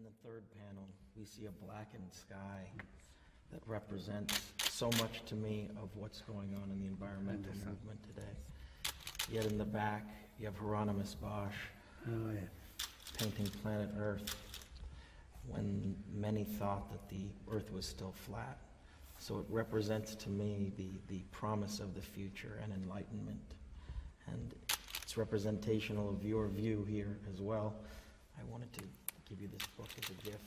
In the third panel, we see a blackened sky that represents so much to me of what's going on in the environmental movement today. Yet in the back, you have Hieronymus Bosch painting planet Earth when many thought that the Earth was still flat. So it represents to me the promise of the future and enlightenment. And it's representational of your view here as well. I wanted to give you this book as a gift.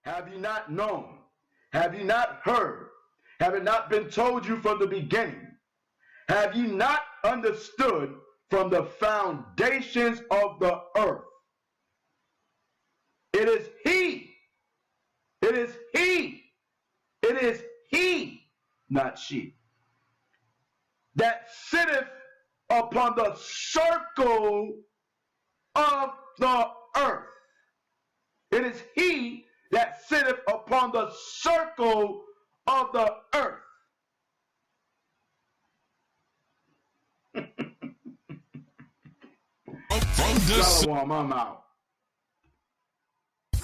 Have you not known? Have you not heard? Have it not been told you from the beginning? Have you not understood from the foundations of the earth? It is he. It is he. It is he, not she, that sitteth upon the circle of the earth. It is he that sitteth upon the circle of the earth. Shalom, I'm out.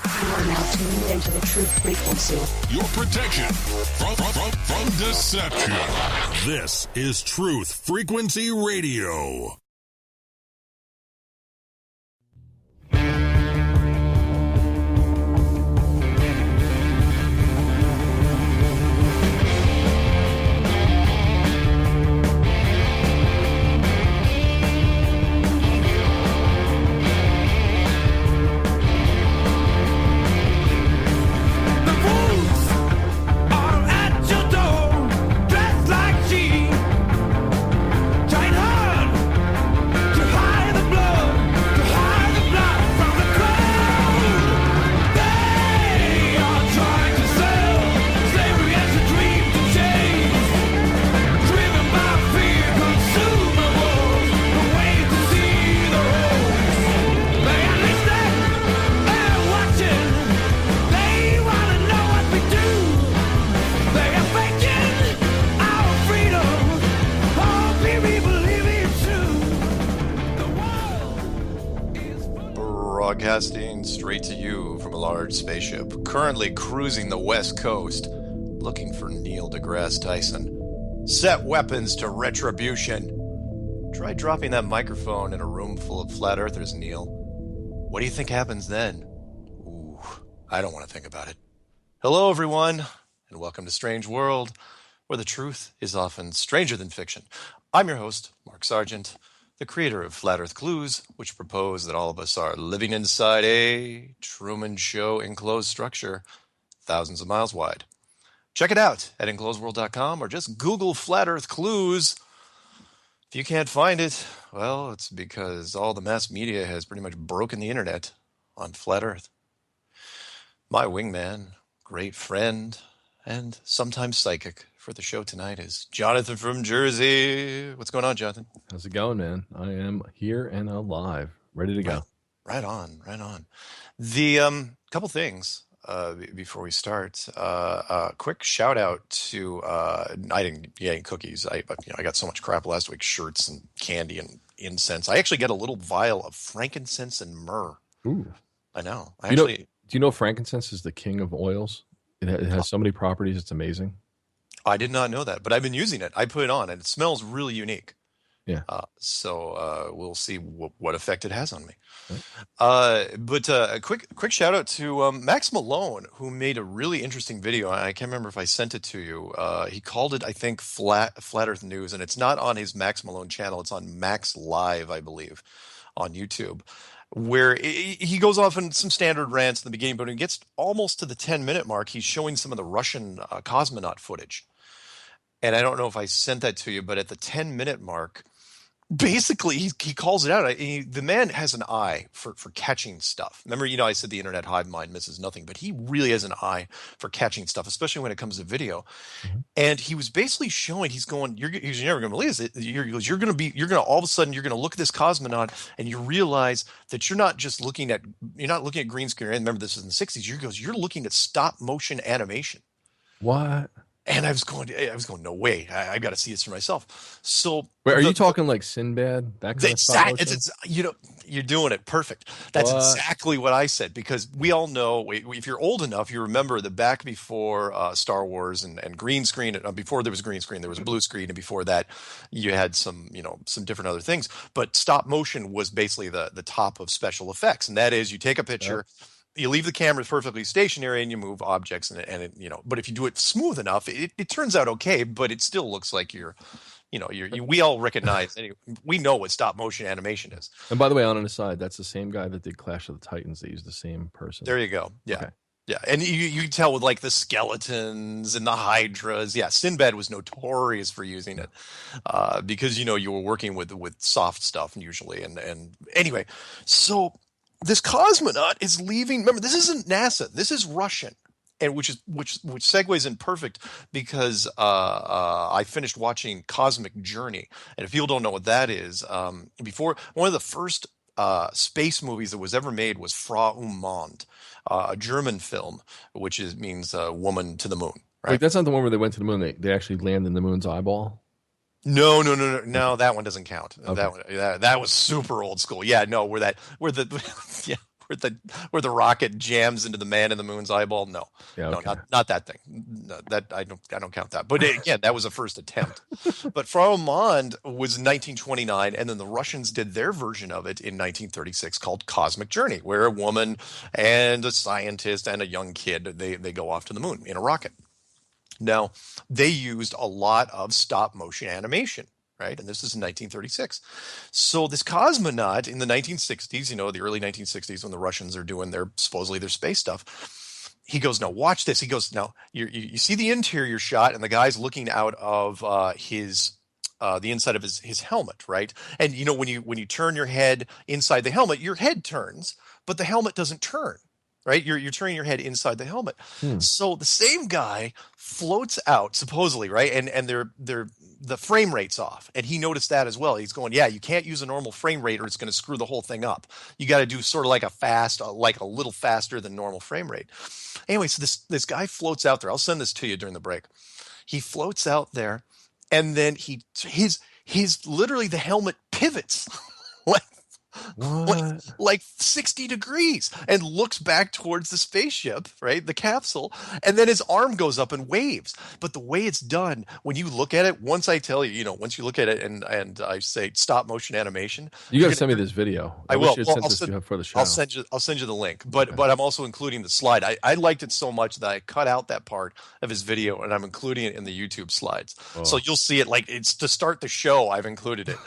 You are now tuned into the truth frequency. Your protection from deception. This is Truth Frequency Radio. Broadcasting straight to you from a large spaceship, currently cruising the West Coast, looking for Neil deGrasse Tyson. Set weapons to retribution. Try dropping that microphone in a room full of flat earthers, Neil. What do you think happens then? Ooh, I don't want to think about it. Hello, everyone, and welcome to Strange World, where the truth is often stranger than fiction. I'm your host, Mark Sargent, the creator of Flat Earth Clues, which propose that all of us are living inside a Truman Show enclosed structure, thousands of miles wide. Check it out at enclosedworld.com or just Google Flat Earth Clues. If you can't find it, well, it's because all the mass media has pretty much broken the internet on Flat Earth. My wingman, great friend, and sometimes psychic for the show tonight is Jonathan from Jersey. What's going on, Jonathan? How's it going, man? I am here and alive, ready to go. Right on. The couple things before we start. Quick shout out to I didn't get any cookies. I got so much crap last week: shirts and candy and incense. I actually got a little vial of frankincense and myrrh. Ooh, I know. Do you know frankincense is the king of oils? It has so many properties. It's amazing. I did not know that, but I've been using it. I put it on, and it smells really unique. Yeah. So we'll see what effect it has on me. Right. But a quick shout out to Max Malone, who made a really interesting video. I can't remember if I sent it to you. He called it, I think, Flat Earth News, and it's not on his Max Malone channel. It's on Max Live, I believe, on YouTube, where he goes off in some standard rants in the beginning, but when he gets almost to the 10-minute mark, he's showing some of the Russian cosmonaut footage. And I don't know if I sent that to you, but at the 10-minute mark, basically he calls it out. The man has an eye for catching stuff. Remember, I said the internet hive mind misses nothing, but he really has an eye for catching stuff, especially when it comes to video. Mm-hmm. And he was basically showing, you're never going to believe it. You're going to all of a sudden, you're going to look at this cosmonaut and you realize that you're not looking at green screen. And remember, this is in the 60s. You're looking at stop motion animation. What? And I was going, no way. I got to see this for myself. So Wait, are you talking like Sinbad? That kind of stop motion? You're doing it perfect. That's exactly what I said, because we all know, if you're old enough, you remember the back before Star Wars and green screen. Before there was green screen, there was blue screen, and before that, you had some different other things. But stop motion was basically the top of special effects, and that is you take a picture. Yep. You leave the camera perfectly stationary and you move objects but if you do it smooth enough, it turns out okay, but it still looks like we all recognize, we know what stop motion animation is. And by the way, on an aside, that's the same guy that did Clash of the Titans. They used the same person. There you go. Yeah. Okay. Yeah. And you can tell with like the skeletons and the hydras. Yeah. Sinbad was notorious for using it because, you were working with soft stuff usually. And anyway, so this cosmonaut is leaving. Remember, this isn't NASA. This is Russian, and which segues in perfect because I finished watching Cosmic Journey, and if people don't know what that is, before one of the first space movies that was ever made was Frau Mond, a German film, which means woman to the moon. Right? Wait, that's not the one where they went to the moon. They actually landed in the moon's eyeball. No, that one doesn't count. Okay. That was super old school. Yeah, no, where the rocket jams into the man in the moon's eyeball. No, yeah, okay. No, not that thing. No, that I don't count that. But again, that was a first attempt. But Frau Mond was 1929, and then the Russians did their version of it in 1936 called Cosmic Journey, where a woman and a scientist and a young kid they go off to the moon in a rocket. Now, they used a lot of stop motion animation, right? And this is in 1936. So this cosmonaut in the 1960s, the early 1960s, when the Russians are doing supposedly their space stuff, he goes, now watch this. He goes, now you see the interior shot, and the guy's looking out of the inside of his helmet, right? And when you turn your head inside the helmet, your head turns, but the helmet doesn't turn. Right, you're turning your head inside the helmet. So the same guy floats out supposedly, right, and the frame rate's off, and he noticed that as well. He's going, yeah, you can't use a normal frame rate, or it's going to screw the whole thing up. You got to do sort of like a little faster than normal frame rate. Anyway, so this guy floats out there. I'll send this to you during the break. He floats out there, and then his literally the helmet pivots. like 60 degrees and looks back towards the spaceship, right? The capsule. And then his arm goes up and waves. But the way it's done, when you look at it, once I tell you, once you look at it and I say stop motion animation. You got to send me this video. I will. For the show. I'll send you the link. But I'm also including the slide. I liked it so much that I cut out that part of his video and I'm including it in the YouTube slides. Oh. So you'll see it like it's to start the show. I've included it.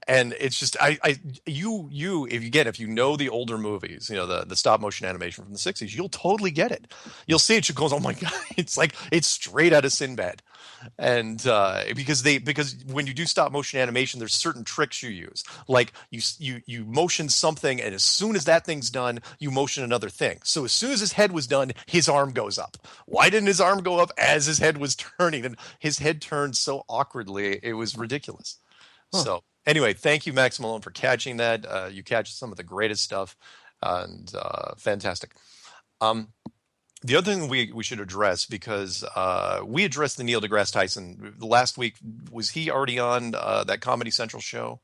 And it's just if you know the older movies, the stop motion animation from the 60s, you'll totally get it. You'll see it. She goes, oh my God, it's like it's straight out of Sinbad. And because when you do stop motion animation, there's certain tricks you use. Like you motion something, and as soon as that thing's done, you motion another thing. So as soon as his head was done, his arm goes up. Why didn't his arm go up as his head was turning? And his head turned so awkwardly, it was ridiculous. Huh. So anyway, thank you, Max Malone, for catching that. You catch some of the greatest stuff, and fantastic. The other thing we should address, because we addressed the Neil deGrasse Tyson last week. Was he already on that Comedy Central show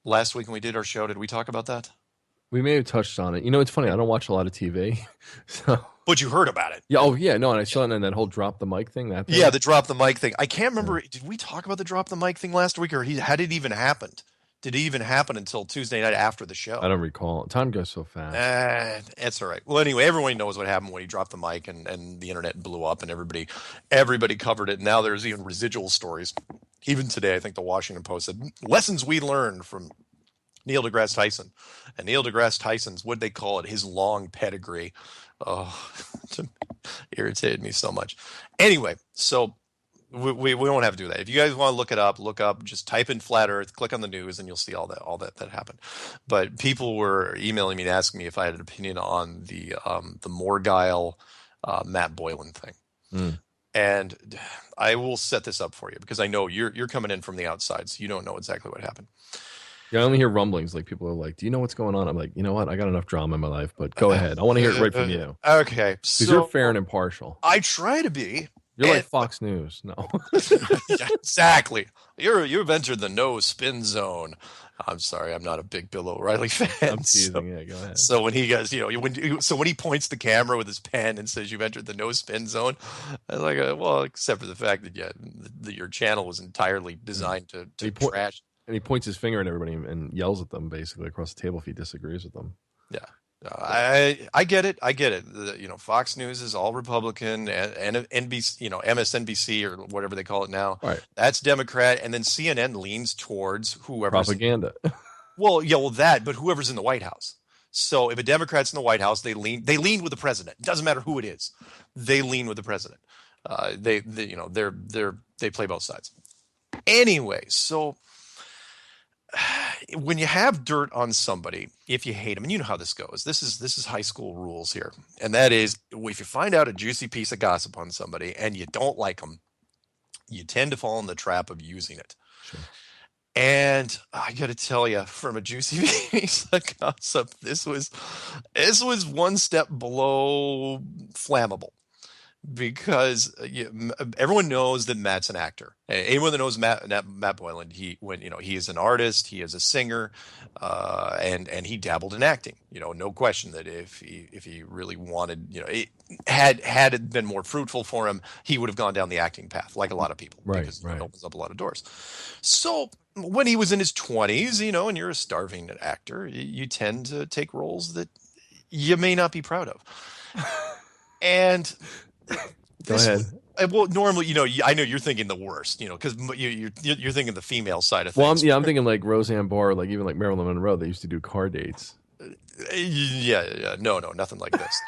last week when we did our show? Did we talk about that? We may have touched on it. It's funny. I don't watch a lot of TV, so. But you heard about it. Yeah. Oh, yeah. No, and I saw it in that whole drop the mic thing. That thing. Yeah, the drop the mic thing. I can't remember. Yeah. Did we talk about the drop the mic thing last week, or had it even happened? Did it even happen until Tuesday night after the show? I don't recall. Time goes so fast. It's all right. Well, anyway, everyone knows what happened when he dropped the mic and the internet blew up and everybody covered it. Now there's even residual stories. Even today, I think the Washington Post said, lessons we learned from Neil deGrasse Tyson. And Neil deGrasse Tyson's, what'd they call it? His long pedigree. Oh, it irritated me so much. Anyway, so we won't have to do that. If you guys want to look up, just type in flat earth, click on the news, and you'll see all that happened. But people were emailing me and asking me if I had an opinion on the Morgile Matt Boylan thing. And I will set this up for you because I know you're coming in from the outside, so you don't know exactly what happened. Yeah, I only hear rumblings. Like people are like, "Do you know what's going on?" I'm like, "You know what? I got enough drama in my life, but go ahead. I want to hear it right from you." Okay, because you're fair and impartial. I try to be. You're like And- Fox News. No. Yeah, exactly. You've entered the no spin zone. I'm sorry, I'm not a big Bill O'Reilly fan. I'm teasing. Yeah, go ahead. So when he goes, when he points the camera with his pen and says you've entered the no spin zone, I was like, well, except for the fact that your channel was entirely designed to trash. And he points his finger at everybody and yells at them basically across the table if he disagrees with them. Yeah. I get it. Fox News is all Republican, and NBC, MSNBC or whatever they call it now. Right. That's Democrat, and then CNN leans towards whoever. Propaganda. Well, but whoever's in the White House. So if a Democrat's in the White House, they lean with the president. It doesn't matter who it is. They lean with the president. They play both sides. Anyway, so when you have dirt on somebody, if you hate them, and you know how this goes, this is high school rules here, and that is if you find out a juicy piece of gossip on somebody and you don't like them, you tend to fall in the trap of using it. Sure. And I got to tell you, from a juicy piece of gossip, this was one step below flammable. Because everyone knows that Matt's an actor. Anyone that knows Matt Boylan, he is an artist, he is a singer, and he dabbled in acting. No question that if he really wanted, had it been more fruitful for him, he would have gone down the acting path, like a lot of people, because it opens up a lot of doors. So when he was in his 20s, and you're a starving actor, you tend to take roles that you may not be proud of, and. Go ahead. Well, normally, I know you're thinking the worst, because you're thinking the female side of Well, things. I'm thinking like Roseanne Barr, like even like Marilyn Monroe. They used to do car dates. Yeah. No, nothing like this.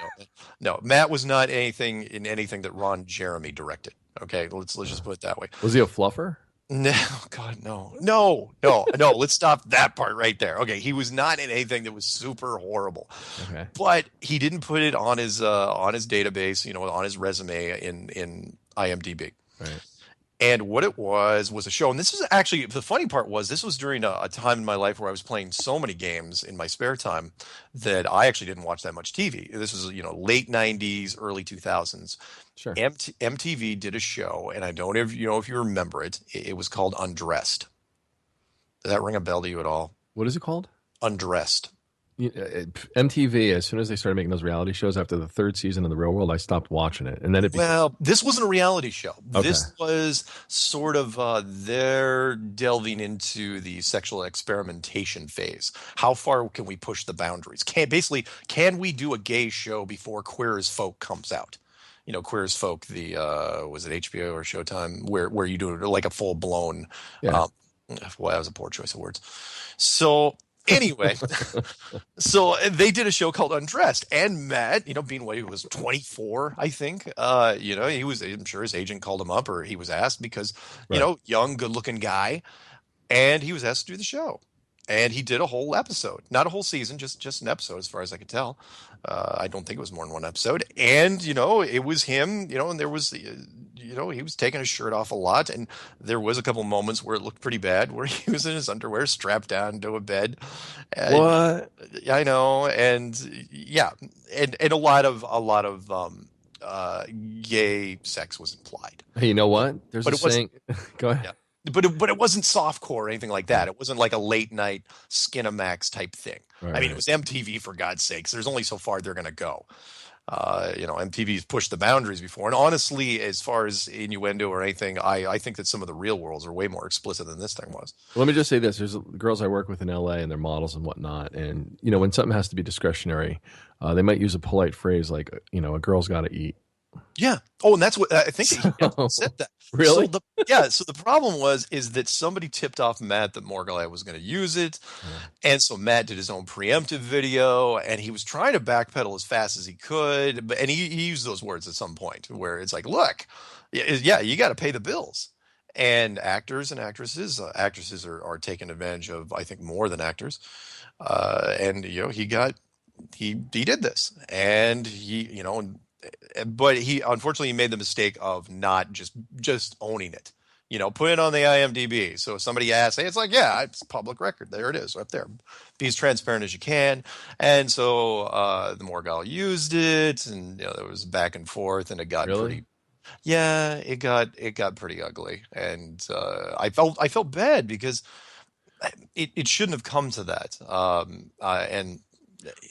No. Matt was not anything that Ron Jeremy directed. Okay, let's just put it that way. Was he a fluffer? No, God, no. Let's stop that part right there. Okay, he was not in anything that was super horrible. Okay, but he didn't put it on his database, on his resume in IMDb. right. And what it was a show. And this is actually, the funny part was, this was during a time in my life where I was playing so many games in my spare time that I actually didn't watch that much TV. This was, late 90s, early 2000s. Sure. MTV did a show, and I don't know if you remember it. It was called Undressed. Does that ring a bell to you at all? What is it called? Undressed. MTV, as soon as they started making those reality shows after the third season of The Real World, I stopped watching it. And then this wasn't a reality show. Okay. This was sort of they're delving into the sexual experimentation phase. How far can we push the boundaries? Can we do a gay show before Queer as Folk comes out? Queer as Folk, was it HBO or Showtime, where you do like a full blown. Yeah. That was a poor choice of words. So. Anyway, so they did a show called Undressed, and Matt, being what he was 24, I think, I'm sure his agent called him up, or he was asked because, young, good-looking guy, and he was asked to do the show. And he did a whole episode, not a whole season, just an episode, as far as I could tell. I don't think it was more than one episode. And, it was him, and there was, he was taking his shirt off a lot. And there was a couple moments where it looked pretty bad, where he was in his underwear strapped down to a bed. What? I know. And yeah. And a lot of gay sex was implied. Hey, you know what? There's a saying. Go ahead. Yeah. But it wasn't softcore or anything like that. It wasn't like a late night Skinamax type thing. Right, I mean, it was MTV, for God's sakes. There's only so far they're going to go. MTV's pushed the boundaries before. And honestly, as far as innuendo or anything, I think that some of the Real Worlds are way more explicit than this thing was. Let me just say this. There's girls I work with in LA and they're models and whatnot. And, when something has to be discretionary, they might use a polite phrase like, a girl's got to eat. Yeah. Oh, and that's what I think he said that. Really? So the problem is that somebody tipped off Matt that Morgulai was going to use it. And so Matt did his own preemptive video, and he was trying to backpedal as fast as he could. And he used those words at some point where it's like, look, yeah, you got to pay the bills. And actors and actresses are taking advantage of, I think, more than actors. And, he did this, and but he unfortunately made the mistake of not just owning it, put it on the IMDb. So if somebody asks, hey, it's like, yeah, it's public record. There it is right there. Be as transparent as you can. And so the Morgal used it, and there was back and forth, and it got Really? Yeah, it got pretty ugly, and I felt bad because it shouldn't have come to that. And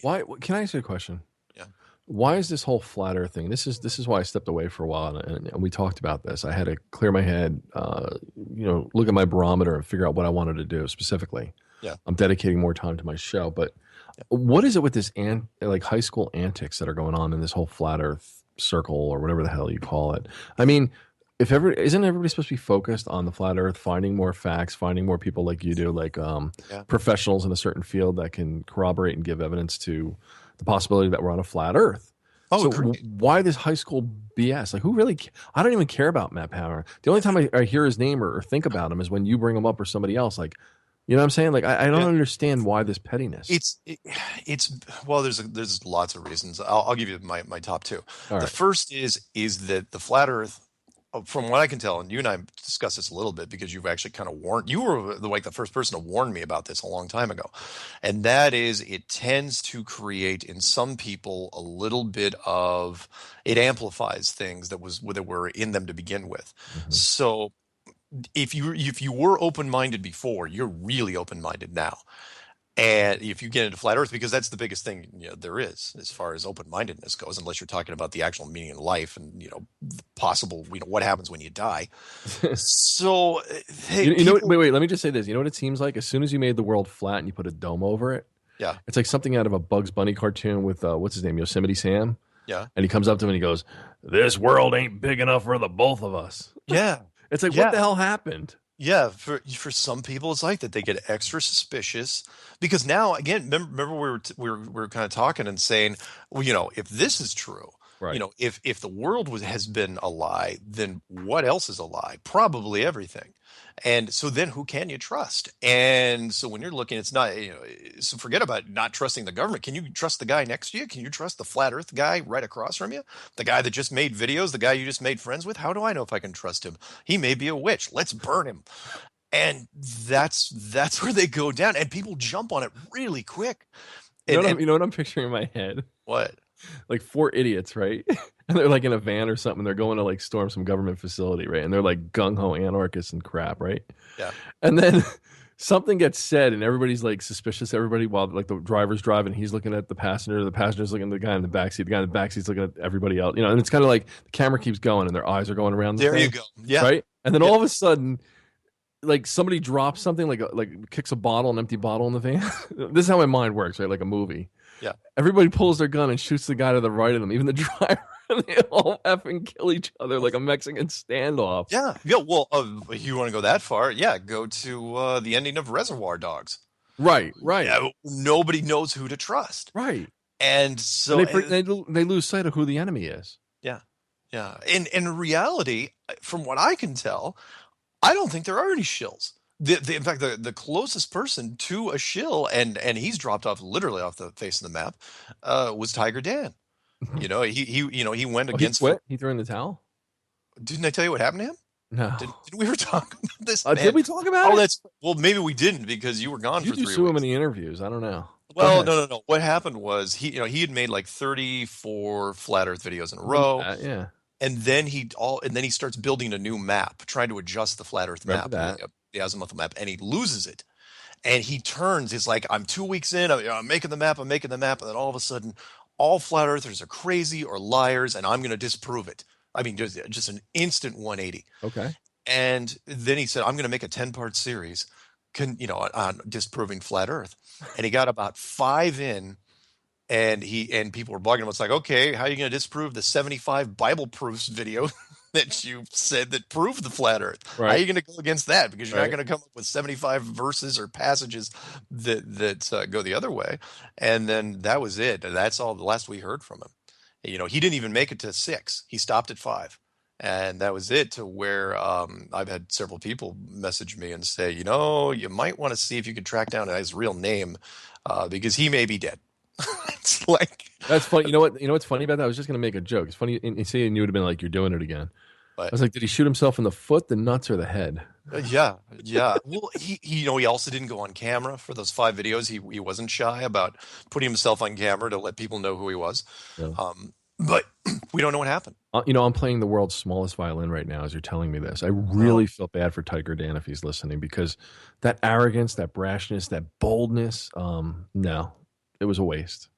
Why? Can I ask you a question? yeah, Why is this whole flat Earth thing? This is why I stepped away for a while, and we talked about this. I had to clear my head, look at my barometer and figure out what I wanted to do specifically. yeah. I'm dedicating more time to my show, but what is it with this like high school antics that are going on in this whole flat Earth circle or whatever the hell you call it? I mean, isn't everybody supposed to be focused on the flat Earth, finding more facts, finding more people like you do, like Yeah. professionals in a certain field that can corroborate and give evidence to the possibility that we're on a flat Earth? Oh, So agreed. why this high school BS? Like, who really? I don't even care about Matt Power. The only time I hear his name or think about him is when you bring him up or somebody else. Like, you know what I'm saying? Like, I don't Yeah. understand why this pettiness. It's well, there's lots of reasons. I'll give you my top two. All The right. first is that the flat Earth, from what I can tell, and you and I discussed this a little bit because you've actually kind of you were the first person to warn me about this a long time ago, and that is it tends to create in some people a little bit of it amplifies things that were in them to begin with. Mhm. So if you were open-minded before, you're really open-minded now. And if you get into flat Earth, because that's the biggest thing there is as far as open-mindedness goes, unless you're talking about the actual meaning of life and the possible what happens when you die. So hey, You know, people, wait, let me just say this. You know what it seems like? As soon as you made the world flat and you put a dome over it, yeah, it's like something out of a Bugs Bunny cartoon with what's his name, Yosemite Sam, yeah, and he comes up to him and he goes, "This world ain't big enough for the both of us." yeah, It's like, yeah. what the hell happened? Yeah, for some people it's like that. They get extra suspicious because now again, remember we were kind of talking and saying, well, if this is true, Right. if the world has been a lie, then what else is a lie? Probably everything. And so then who can you trust? And so when you're looking, it's not, so forget about not trusting the government. Can you trust the guy next to you? Can you trust the flat earth guy right across from you? The guy that just made videos, the guy you just made friends with? How do I know if I can trust him? He may be a witch. Let's burn him. And that's where they go down and people jump on it really quick. And You know what I'm picturing in my head? what? Like four idiots, right? And they're like in a van or something. They're going to like storm some government facility, right? And they're like gung ho anarchists and crap, right? Yeah. And then something gets said, and everybody's like suspicious. Everybody, while like the driver's driving, he's looking at the passenger's looking at the guy in the backseat. The guy in the backseat's looking at everybody else. And it's kind of like the camera keeps going, and their eyes are going around. There you go. Yeah. Right. And then Yeah. all of a sudden, like somebody drops something, like kicks a bottle, an empty bottle in the van. This is how my mind works, right? Like a movie. Yeah. Everybody pulls their gun and shoots the guy to the right of them, even the driver. And they all effing kill each other like a Mexican standoff. Yeah. Yeah. Well, if you want to go that far, yeah, go to the ending of Reservoir Dogs. Right. Yeah, nobody knows who to trust. Right. And so And they lose sight of who the enemy is. yeah. Yeah. And in reality, from what I can tell, I don't think there are any shills. In fact, the closest person to a shill, and he's dropped off literally off the face of the map, was Tiger Dan. He went against. He quit? He threw in the towel? Didn't I tell you what happened to him? No. Did we ever talk about this? Did we talk about it? Well, maybe we didn't because you were gone You for do 3 so weeks. many interviews. I don't know. Well, no. What happened was he had made like 34 flat Earth videos in a row. Yeah. And then he starts building a new map, trying to adjust the flat Earth map, the azimuthal map, and he loses it. And he turns. He's like, "I'm 2 weeks in. I'm making the map. And then all of a sudden, all flat Earthers are crazy or liars, and I'm going to disprove it." I mean, just an instant 180. Okay. And then he said, "I'm going to make a 10-part series, on disproving flat Earth." And he got about 5 in. And people were bugging him. It's like, okay, how are you going to disprove the 75 Bible proofs video that you said that proved the flat Earth? Right. How are you going to go against that? Because you're Right. not going to come up with 75 verses or passages that go the other way. And then that was it. That's all the last we heard from him. He didn't even make it to 6. He stopped at 5. And that was it, to where I've had several people message me and say, you might want to see if you could track down his real name because he may be dead. It's like, That's funny. You know what's funny about that? I was just going to make a joke. It's funny. And say you would have been like, "You're doing it again." But- I was like, "Did he shoot himself in the foot, the nuts, or the head?" yeah. Well, he also didn't go on camera for those 5 videos. He wasn't shy about putting himself on camera to let people know who he was. Yeah. But We don't know what happened. I'm playing the world's smallest violin right now as you're telling me this. I really feel bad for Tiger Dan if he's listening, because that arrogance, that brashness, that boldness, no, it was a waste.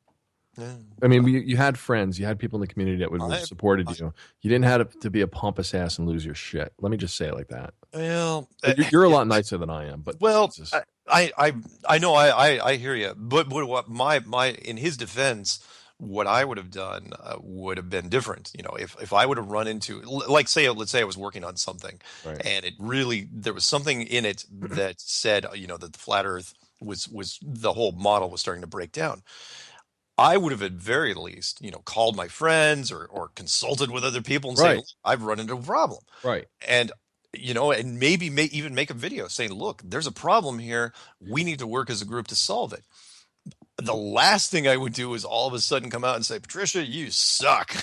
Yeah. I mean, you had friends, you had people in the community that would have supported you. You didn't have to be a pompous ass and lose your shit. Let me just say it like that. Well, you're a lot nicer than I am, but Jesus. I know I hear you, but what my in his defense, what I would have done would have been different. If I would have run into, let's say I was working on something, Right. and there was something in it that said, that the flat Earth was the whole model was starting to break down. I would have at very least, called my friends or consulted with other people and say, Right. "Look, I've run into a problem." Right. And, and maybe even make a video saying, look, there's a problem here. We need to work as a group to solve it. The last thing I would do is all of a sudden come out and say, Patricia, you suck.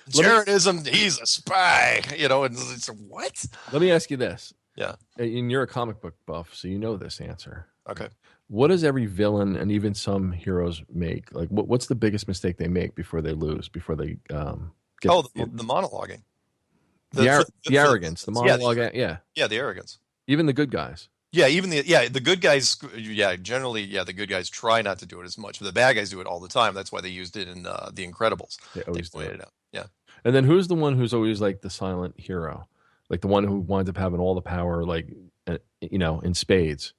Jaredism, he's a spy, and it's what? Let me ask you this. Yeah. And you're a comic book buff, so you know this answer. Okay. What does every villain and even some heroes make? Like, what's the biggest mistake they make before they lose, before they get the monologuing. The arrogance, the monologue, yeah. Yeah, the arrogance. Even the good guys. Yeah, the good guys, generally, the good guys try not to do it as much. But the bad guys do it all the time. That's why they used it in The Incredibles. They always pointed it out. Yeah. And then who's the one who's always like the silent hero? Like the one who winds up having all the power, like, in spades.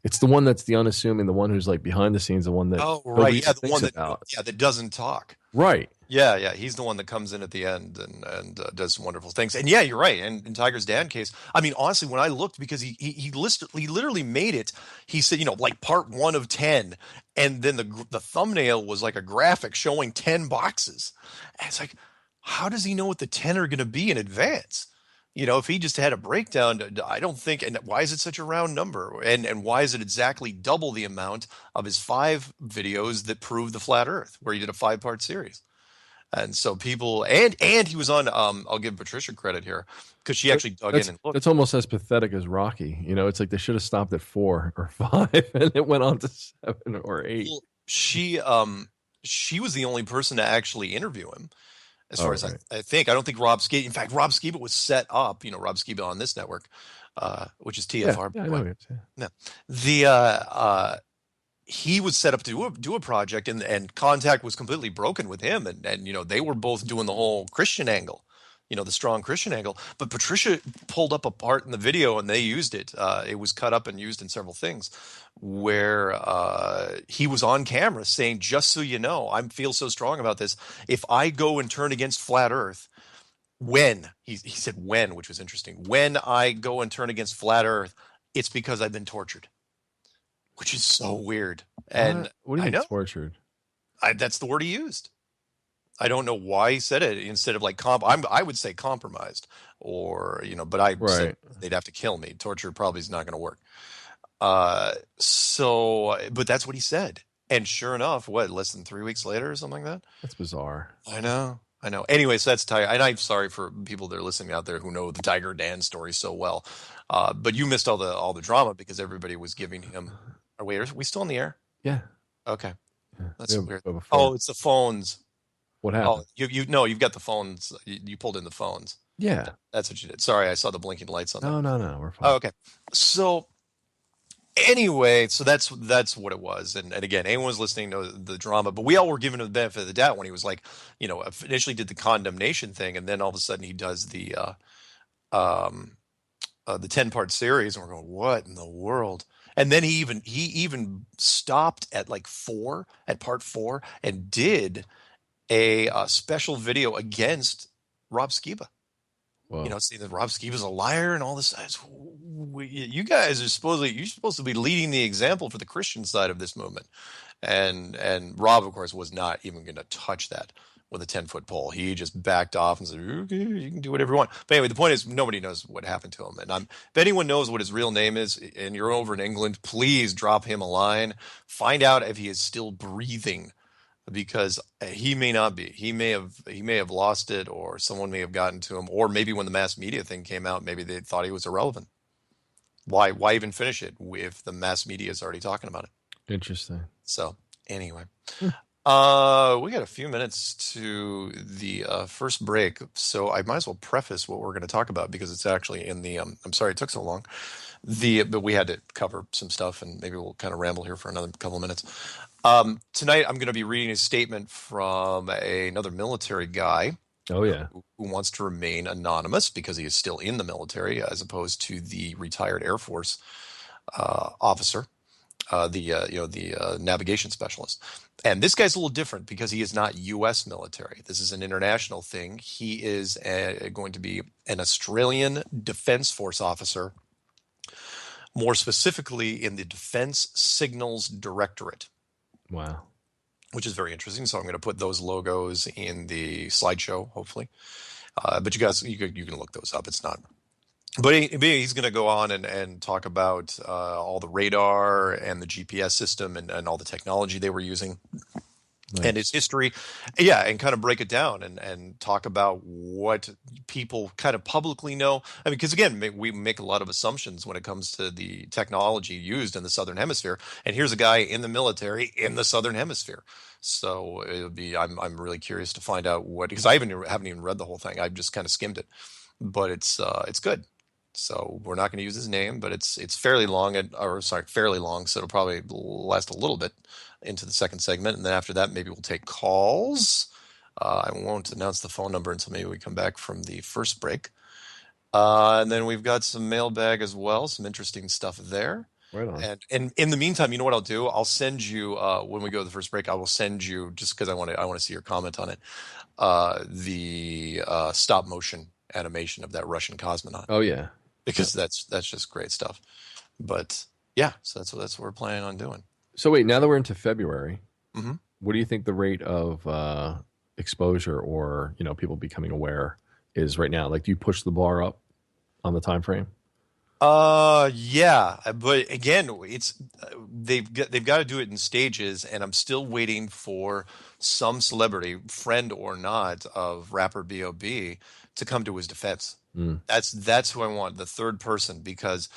It's the one that's the unassuming, the one who's like behind the scenes, the one that the one about. that doesn't talk. Right. Yeah, he's the one that comes in at the end and does wonderful things. And yeah, you're right. And in Tiger's Dan case, I mean, honestly, when I looked, because he literally made it. He said, like part 1 of 10, and then the thumbnail was like a graphic showing 10 boxes. And it's like, how does he know what the 10 are going to be in advance? If he just had a breakdown, I don't think. And why is it such a round number? And why is it exactly double the amount of his 5 videos that prove the flat Earth, where he did a 5-part series? And so people, and he was on, I'll give Patricia credit here, because she actually dug in and looked. It's almost as pathetic as Rocky. It's like they should have stopped at 4 or 5 and it went on to 7 or 8. Well, she was the only person to actually interview him. As far as I think, I don't think Rob Skiba. In fact, Rob Skiba was set up. Rob Skiba on this network, which is TFR. Yeah, I know it, yeah. No, he was set up to do a project, and contact was completely broken with him, and they were both doing the whole Christian angle, the strong Christian angle. But Patricia pulled up a part in the video, and they used it. It was cut up and used in several things, where he was on camera saying, just so you know, I feel so strong about this. If I go and turn against flat Earth, he said when, which was interesting. When I go and turn against flat Earth, it's because I've been tortured, which is so weird. And what do you mean tortured? That's the word he used. I don't know why he said it instead of like I would say compromised, or but I said they'd have to kill me. Torture probably is not going to work. But that's what he said. And sure enough, less than 3 weeks later or something like that? That's bizarre. I know. Anyway, so that's Tiger. And I'm sorry for people that are listening out there who know the Tiger Dan story so well. But you missed all the drama because everybody was giving him. Are we still in the air? Yeah. Okay. Yeah. That's weird. Oh, it's the phones. What happened? Oh, you've got the phones. You pulled in the phones. Yeah. That's what you did. Sorry, I saw the blinking lights on that. No, we're fine. Oh, okay. So anyway, so that's what it was. And again, anyone who's listening knows the drama, but we all were given the benefit of the doubt when he was like, initially did the condemnation thing, and then all of a sudden he does the 10-part series, and we're going, what in the world? And then he even stopped at part 4, and did a special video against Rob Skiba. Whoa. Saying that Rob Skiba's a liar and all this. You guys are supposed to be leading the example for the Christian side of this movement. And Rob, of course, was not even going to touch that with a 10-foot pole. He just backed off and said, okay, you can do whatever you want. But anyway, the point is nobody knows what happened to him. And if anyone knows what his real name is and you're over in England, please drop him a line. Find out if he is still breathing, because he may not be. He may have lost it, or someone may have gotten to him, or maybe when the mass media thing came out, maybe they thought he was irrelevant. Why even finish it if the mass media is already talking about it? Interesting. So anyway, We got a few minutes to the first break, so I might as well preface what we're going to talk about because it's actually in the. I'm sorry it took so long. But we had to cover some stuff, and maybe we'll kind of ramble here for another couple of minutes. Tonight, I'm going to be reading a statement from another military guy Oh yeah. who wants to remain anonymous because he is still in the military, as opposed to the retired Air Force officer, the navigation specialist. And this guy's a little different because he is not U.S. military. This is an international thing. He is going to be an Australian Defence Force officer, more specifically in the Defence Signals Directorate. Wow. Which is very interesting. So I'm going to put those logos in the slideshow, hopefully. But you guys, you can look those up. It's not. But he's going to go on and talk about all the radar and the GPS system and all the technology they were using. Nice. And his history, and kind of break it down and talk about what people kind of publicly know. I mean, because again, we make a lot of assumptions when it comes to the technology used in the Southern Hemisphere, and here's a guy in the military in the Southern Hemisphere. So it would be, I'm really curious to find out because I haven't even read the whole thing. I've just kind of skimmed it, but it's good. So we're not going to use his name, but it's fairly long, fairly long. So it'll probably last a little bit into the second segment, and then after that, maybe we'll take calls. I won't announce the phone number until maybe we come back from the first break. And then we've got some mailbag as well, some interesting stuff there. Right on. And in the meantime, you know what I'll do? I'll send you when we go to the first break. I will send you, just because I want to see your comment on it, the stop motion animation of that Russian cosmonaut. Oh yeah, because that's just great stuff. But yeah, so that's what we're planning on doing. So wait, now that we're into February, mm-hmm. What do you think the rate of exposure or people becoming aware is right now? Like, do you push the bar up on the time frame? Yeah, but again, it's they've got to do it in stages, and I'm still waiting for some celebrity, friend or not, of rapper B.O.B. to come to his defense. That's who I want, the third person, because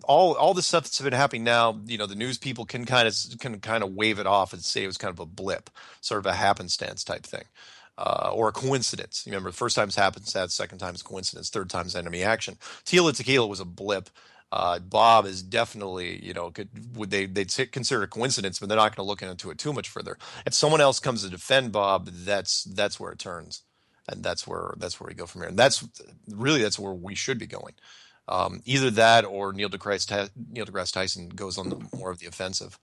all the stuff that's been happening now, the news people can kind of wave it off and say it was kind of a blip, sort of a happenstance type thing. Or a coincidence. You remember, the first time's happenstance, second time's coincidence, third time's enemy action. Tila Tequila was a blip. Bob is definitely, they'd consider a coincidence, but they're not going to look into it too much further. If someone else comes to defend Bob, that's where it turns, and that's where we go from here. And that's where we should be going. Either that or Neil deGrasse Tyson goes on more of the offensive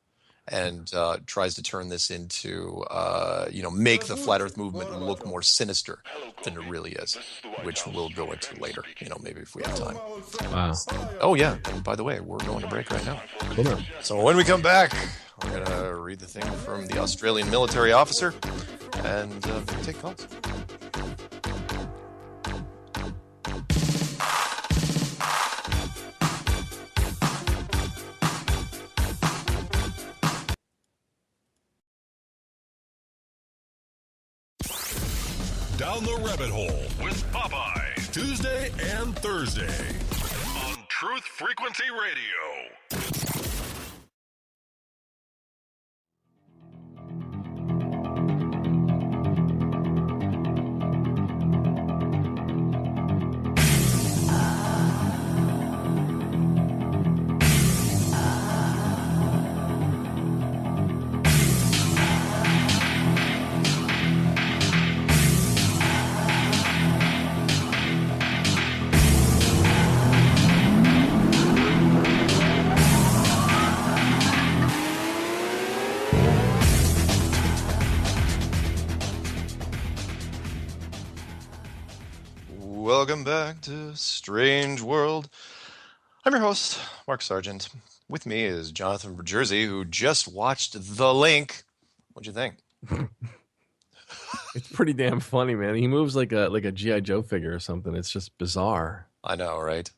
and tries to turn this into, make the flat Earth movement look more sinister than it really is, which we'll go into later, maybe if we have time. Wow. Oh, yeah. And by the way, we're going to break right now. Hold on. So when we come back, I'm going to read the thing from the Australian military officer and take calls. Down the Rabbit Hole with Popeye. Tuesday and Thursday on Truth Frequency Radio. Welcome back to Strange World. I'm your host, Mark Sargent. With me is Jonathan from Jersey, who just watched The Link. What'd you think? It's pretty damn funny, man. He moves like a G.I. Joe figure or something. It's just bizarre. I know, right?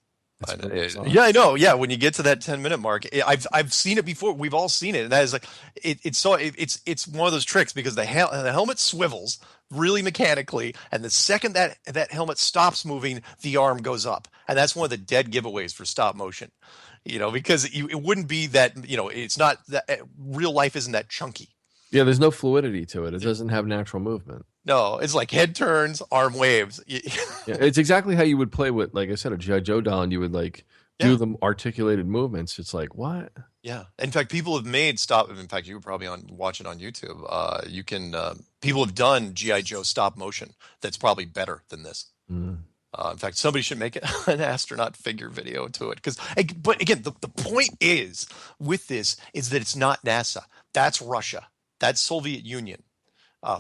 Bizarre. Yeah, I know. Yeah, when you get to that 10-minute mark, I've seen it before. We've all seen it, and that is like it's one of those tricks because the helmet swivels really mechanically, and the second that helmet stops moving, the arm goes up, and that's one of the dead giveaways for stop motion. Because it wouldn't be that. It's not that real life isn't that chunky. Yeah, there's no fluidity to it. It doesn't have natural movement. No, it's like head turns, arm waves. Yeah, it's exactly how you would play with, like I said, a G.I. Joe doll, and you would like do Yeah. the articulated movements. It's like, what? Yeah. In fact, people have made stop. In fact, you were probably watch it on YouTube. You can people have done GI Joe stop motion that's probably better than this. Mm. In fact, somebody should make an astronaut figure video to it because. But again, the point is with this is that it's not NASA. That's Russia. That's Soviet Union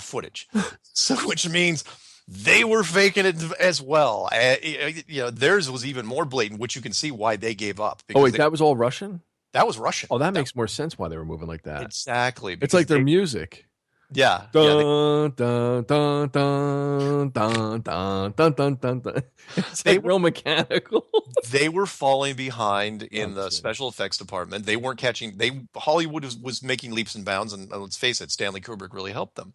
footage. So, which means they were faking it as well. Theirs was even more blatant, which you can see why they gave up. Oh wait, that was all Russian? That was Russian. Oh, that makes more sense why they were moving like that. Exactly. It's like their music. Yeah. Dun, dun, dun, dun, dun, dun, dun, dun, dun, dun. It's like real mechanical. They were falling behind in the special effects department. They weren't catching. Hollywood was making leaps and bounds, and let's face it, Stanley Kubrick really helped them.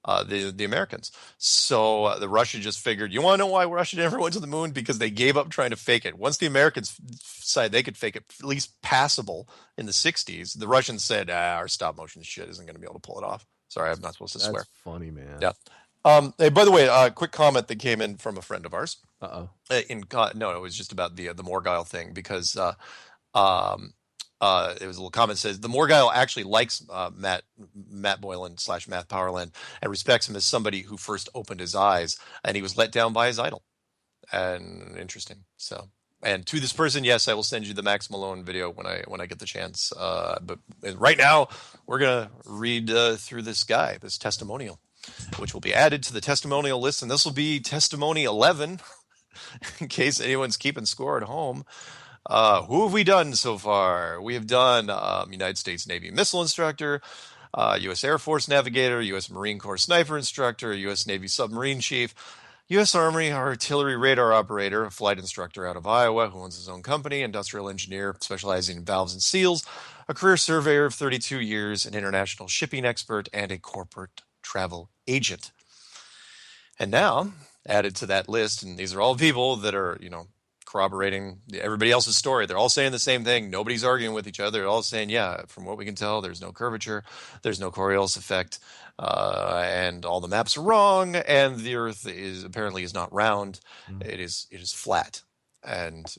Right. The Americans. So the Russians just figured, you want to know why Russia never went to the moon? Because they gave up trying to fake it. Once the Americans decided they could fake it at least passable in the '60s, the Russians said, our stop motion shit isn't going to be able to pull it off. Sorry, I'm not supposed to swear. That's funny, man. Yeah. Hey, by the way, quick comment that came in from a friend of ours. Uh-oh. No, it was just about the Morgile thing because it was a little comment that says the Morgile actually likes Matt Boylan / Matt Powerland and respects him as somebody who first opened his eyes, and he was let down by his idol. And interesting. So, and to this person, yes, I will send you the Max Malone video when I get the chance. But right now, we're gonna read through this testimonial, which will be added to the testimonial list, and this will be testimony 11, in case anyone's keeping score at home. Who have we done so far? We have done United States Navy missile instructor, U.S. Air Force navigator, U.S. Marine Corps sniper instructor, U.S. Navy submarine chief, U.S. Army artillery radar operator, a flight instructor out of Iowa who owns his own company, industrial engineer specializing in valves and seals, a career surveyor of 32 years, an international shipping expert, and a corporate travel agent. And now, added to that list, and these are all people that are, corroborating everybody else's story. They're all saying the same thing. Nobody's arguing with each other. They're all saying, yeah, from what we can tell, there's no curvature, there's no Coriolis effect, and all the maps are wrong, and the Earth is not round. It is flat and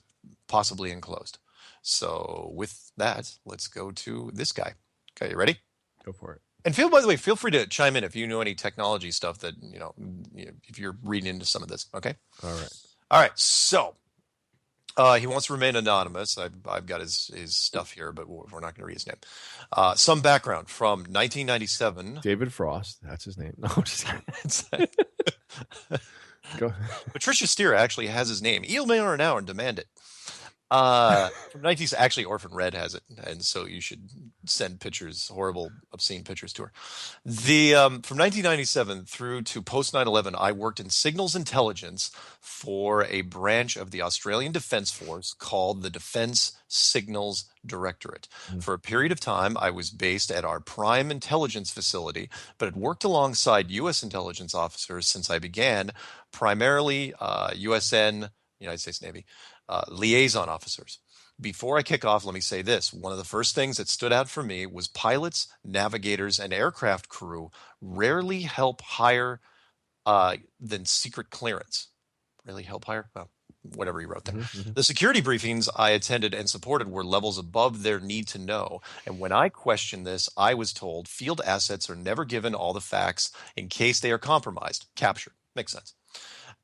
possibly enclosed. So with that, let's go to this guy. Okay, you ready? Go for it. And by the way, feel free to chime in if you know any technology stuff that, if you're reading into some of this. Okay. All right. So he wants to remain anonymous. I've got his stuff here, but we're not going to read his name. Some background from 1997. David Frost. That's his name. No, I'm just kidding. Go. Patricia Steer actually has his name. Email her now and demand it. From 19, actually Orphan Red has it, and so you should send pictures, horrible, obscene pictures to her. From 1997 through to post 9/11, I worked in signals intelligence for a branch of the Australian Defence Force called the Defence Signals Directorate. For a period of time, I was based at our prime intelligence facility, but had worked alongside U.S. intelligence officers since I began, primarily USN, United States Navy, liaison officers. Before I kick off, let me say this. One of the first things that stood out for me was pilots, navigators, and aircraft crew rarely help higher than secret clearance. Really help higher? Well, whatever he wrote there. The security briefings I attended and supported were levels above their need to know. And when I questioned this, I was told field assets are never given all the facts in case they are compromised, captured. Makes sense.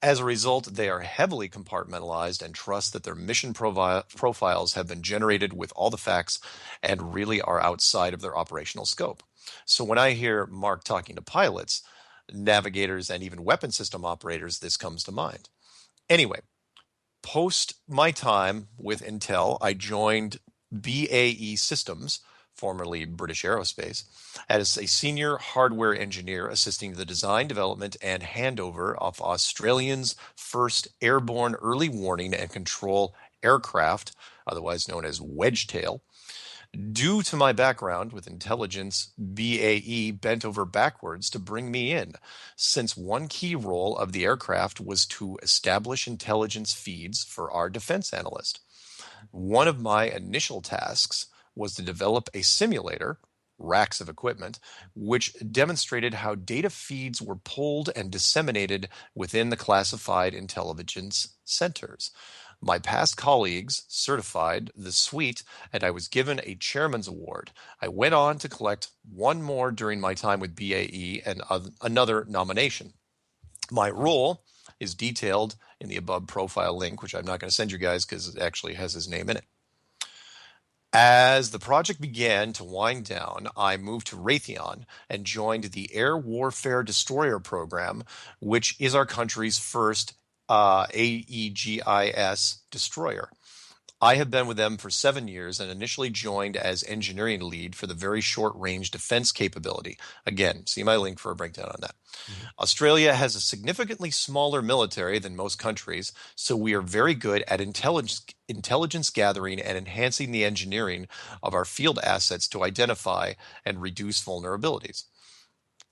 As a result, they are heavily compartmentalized and trust that their mission profiles have been generated with all the facts and really are outside of their operational scope. So when I hear Mark talking to pilots, navigators, and even weapon system operators, this comes to mind. Anyway, post my time with Intel, I joined BAE Systems, formerly British Aerospace, as a senior hardware engineer assisting the design, development, and handover of Australia's first airborne early warning and control aircraft, otherwise known as Wedgetail. Due to my background with intelligence, BAE bent over backwards to bring me in, since one key role of the aircraft was to establish intelligence feeds for our defense analyst. One of my initial tasks was to develop a simulator racks of equipment, which demonstrated how data feeds were pulled and disseminated within the classified intelligence centers. My past colleagues certified the suite, and I was given a chairman's award. I went on to collect one more during my time with BAE and another nomination. My role is detailed in the above profile link, which I'm not going to send you guys because it actually has his name in it. As the project began to wind down, I moved to Raytheon and joined the Air Warfare Destroyer Program, which is our country's first AEGIS destroyer. I have been with them for 7 years and initially joined as engineering lead for the very short-range defense capability. Again, see my link for a breakdown on that. Mm-hmm. Australia has a significantly smaller military than most countries, so we are very good at intelligence gathering and enhancing the engineering of our field assets to identify and reduce vulnerabilities.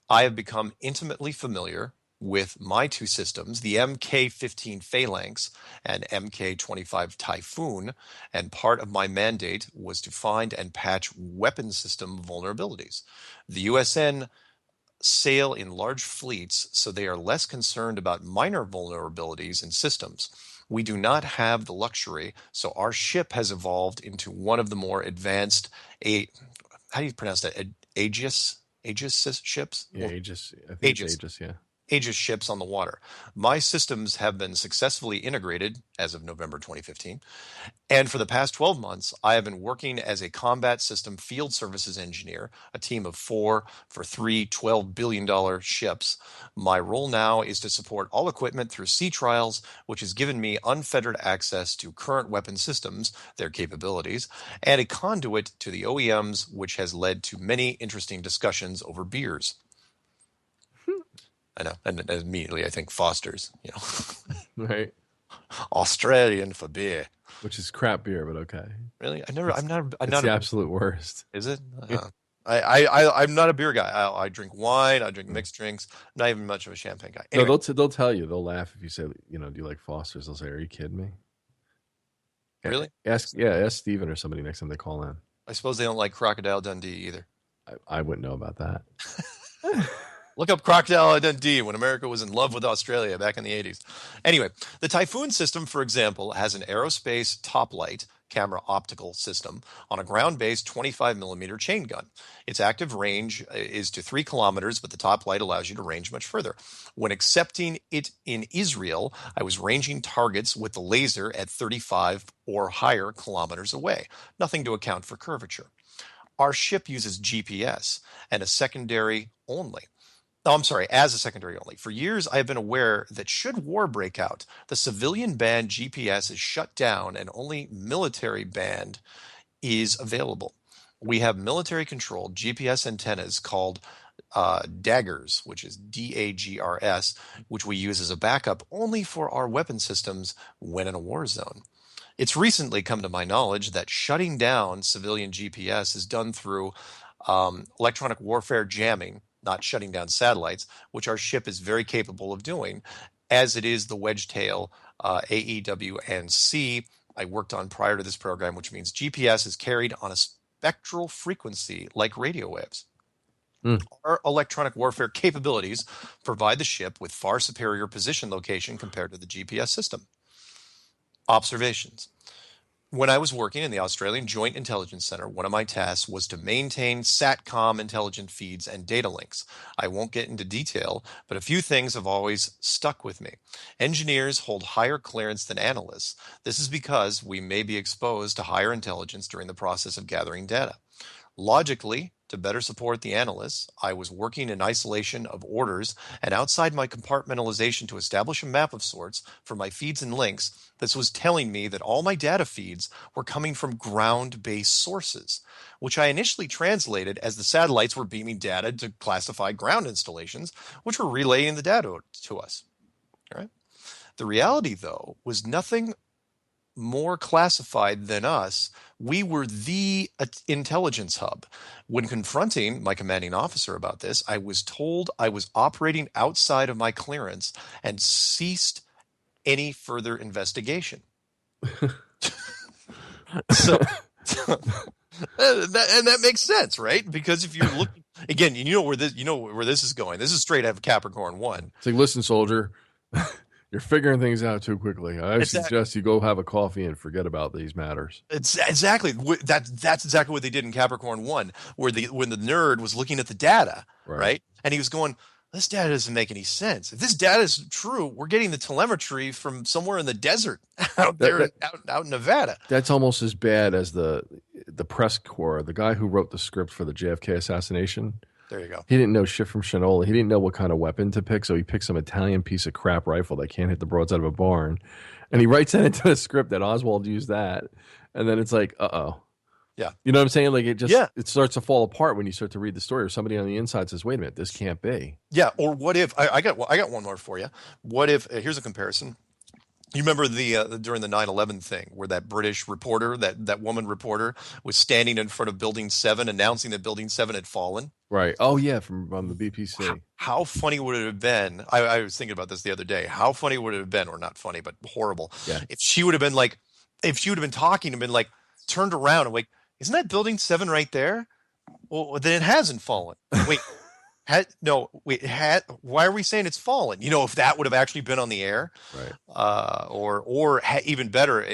I have become intimately familiar with my two systems, the Mk-15 Phalanx and Mk-25 Typhoon, and part of my mandate was to find and patch weapon system vulnerabilities. The USN sail in large fleets, so they are less concerned about minor vulnerabilities in systems. We do not have the luxury, so our ship has evolved into one of the more advanced, how do you pronounce that? Aegis ships? Yeah, Aegis. I think Aegis. it's Aegis, yeah. Aegis ships on the water. My systems have been successfully integrated as of November 2015. And for the past 12 months, I have been working as a combat system field services engineer, a team of 4 for 3 $12 billion ships. My role now is to support all equipment through sea trials, which has given me unfettered access to current weapon systems, their capabilities, and a conduit to the OEMs, which has led to many interesting discussions over beers. I know, and immediately I think Foster's, Right. Australian for beer, which is crap beer, but okay. Really, I'm not the absolute worst. Is it? I'm not a beer guy. I drink wine. I drink mixed drinks. I'm not even much of a champagne guy. Anyway. No, they'll tell you. They'll laugh if you say, do you like Foster's? They'll say, "Are you kidding me?" Really? Ask Steven or somebody next time they call in. I suppose they don't like Crocodile Dundee either. I wouldn't know about that. Look up Crocodile Dundee when America was in love with Australia back in the 80s. Anyway, the Typhoon system, for example, has an aerospace top light camera optical system on a ground-based 25-millimeter chain gun. Its active range is to 3 kilometers, but the top light allows you to range much further. When accepting it in Israel, I was ranging targets with the laser at 35 or higher kilometers away, nothing to account for curvature. Our ship uses GPS and as a secondary only. For years, I have been aware that should war break out, the civilian band GPS is shut down and only military band is available. We have military-controlled GPS antennas called daggers, which is DAGRS, which we use as a backup only for our weapon systems when in a war zone. It's recently come to my knowledge that shutting down civilian GPS is done through electronic warfare jamming, not shutting down satellites, which our ship is very capable of doing, as it is the Wedgetail AEW&C I worked on prior to this program, which means GPS is carried on a spectral frequency like radio waves. Our electronic warfare capabilities provide the ship with far superior position location compared to the GPS system. Observations. When I was working in the Australian Joint Intelligence Center, one of my tasks was to maintain SATCOM intelligent feeds and data links. I won't get into detail, but a few things have always stuck with me. Engineers hold higher clearance than analysts. This is because we may be exposed to higher intelligence during the process of gathering data. Logically, to better support the analysts, I was working in isolation of orders and outside my compartmentalization to establish a map of sorts for my feeds and links. This was telling me that all my data feeds were coming from ground-based sources, which I initially translated as the satellites were beaming data to classified ground installations, which were relaying the data to us. All right? The reality, though, was nothing more classified than us. We were the intelligence hub. When confronting my commanding officer about this, I was told I was operating outside of my clearance and ceased any further investigation. So And that makes sense, right? Because if you're looking again, you know where this is going. This is straight out of Capricorn 1. It's like, listen, soldier, you're figuring things out too quickly. I Exactly. suggest you go have a coffee and forget about these matters. It's exactly that's exactly what they did in Capricorn 1, where when the nerd was looking at the data, right? And he was going, this data doesn't make any sense. If this data is true, we're getting the telemetry from somewhere in the desert out in Nevada. That's almost as bad as the press corps, the guy who wrote the script for the JFK assassination. There you go. He didn't know shit from shinola. He didn't know what kind of weapon to pick, so he picked some Italian piece of crap rifle that can't hit the broadside of a barn. And he writes that into the script that Oswald used that. And then it's like, uh-oh. Yeah. You know what I'm saying? Like, it starts to fall apart when you start to read the story, or somebody on the inside says, wait a minute, this can't be. Yeah. Or what if I got one more for you. What if here's a comparison. You remember during the 9/11 thing where that British reporter, that woman reporter, was standing in front of Building 7 announcing that Building 7 had fallen? Right. Oh, yeah, from the BPC. How funny would it have been? I was thinking about this the other day. How funny would it have been, or not funny, but horrible, if she would have been like, if she would have been talking and been like, turned around and like, isn't that Building 7 right there? Well, then it hasn't fallen. Wait. Why are we saying it's fallen? You know, if that would have actually been on the air, right? Even better,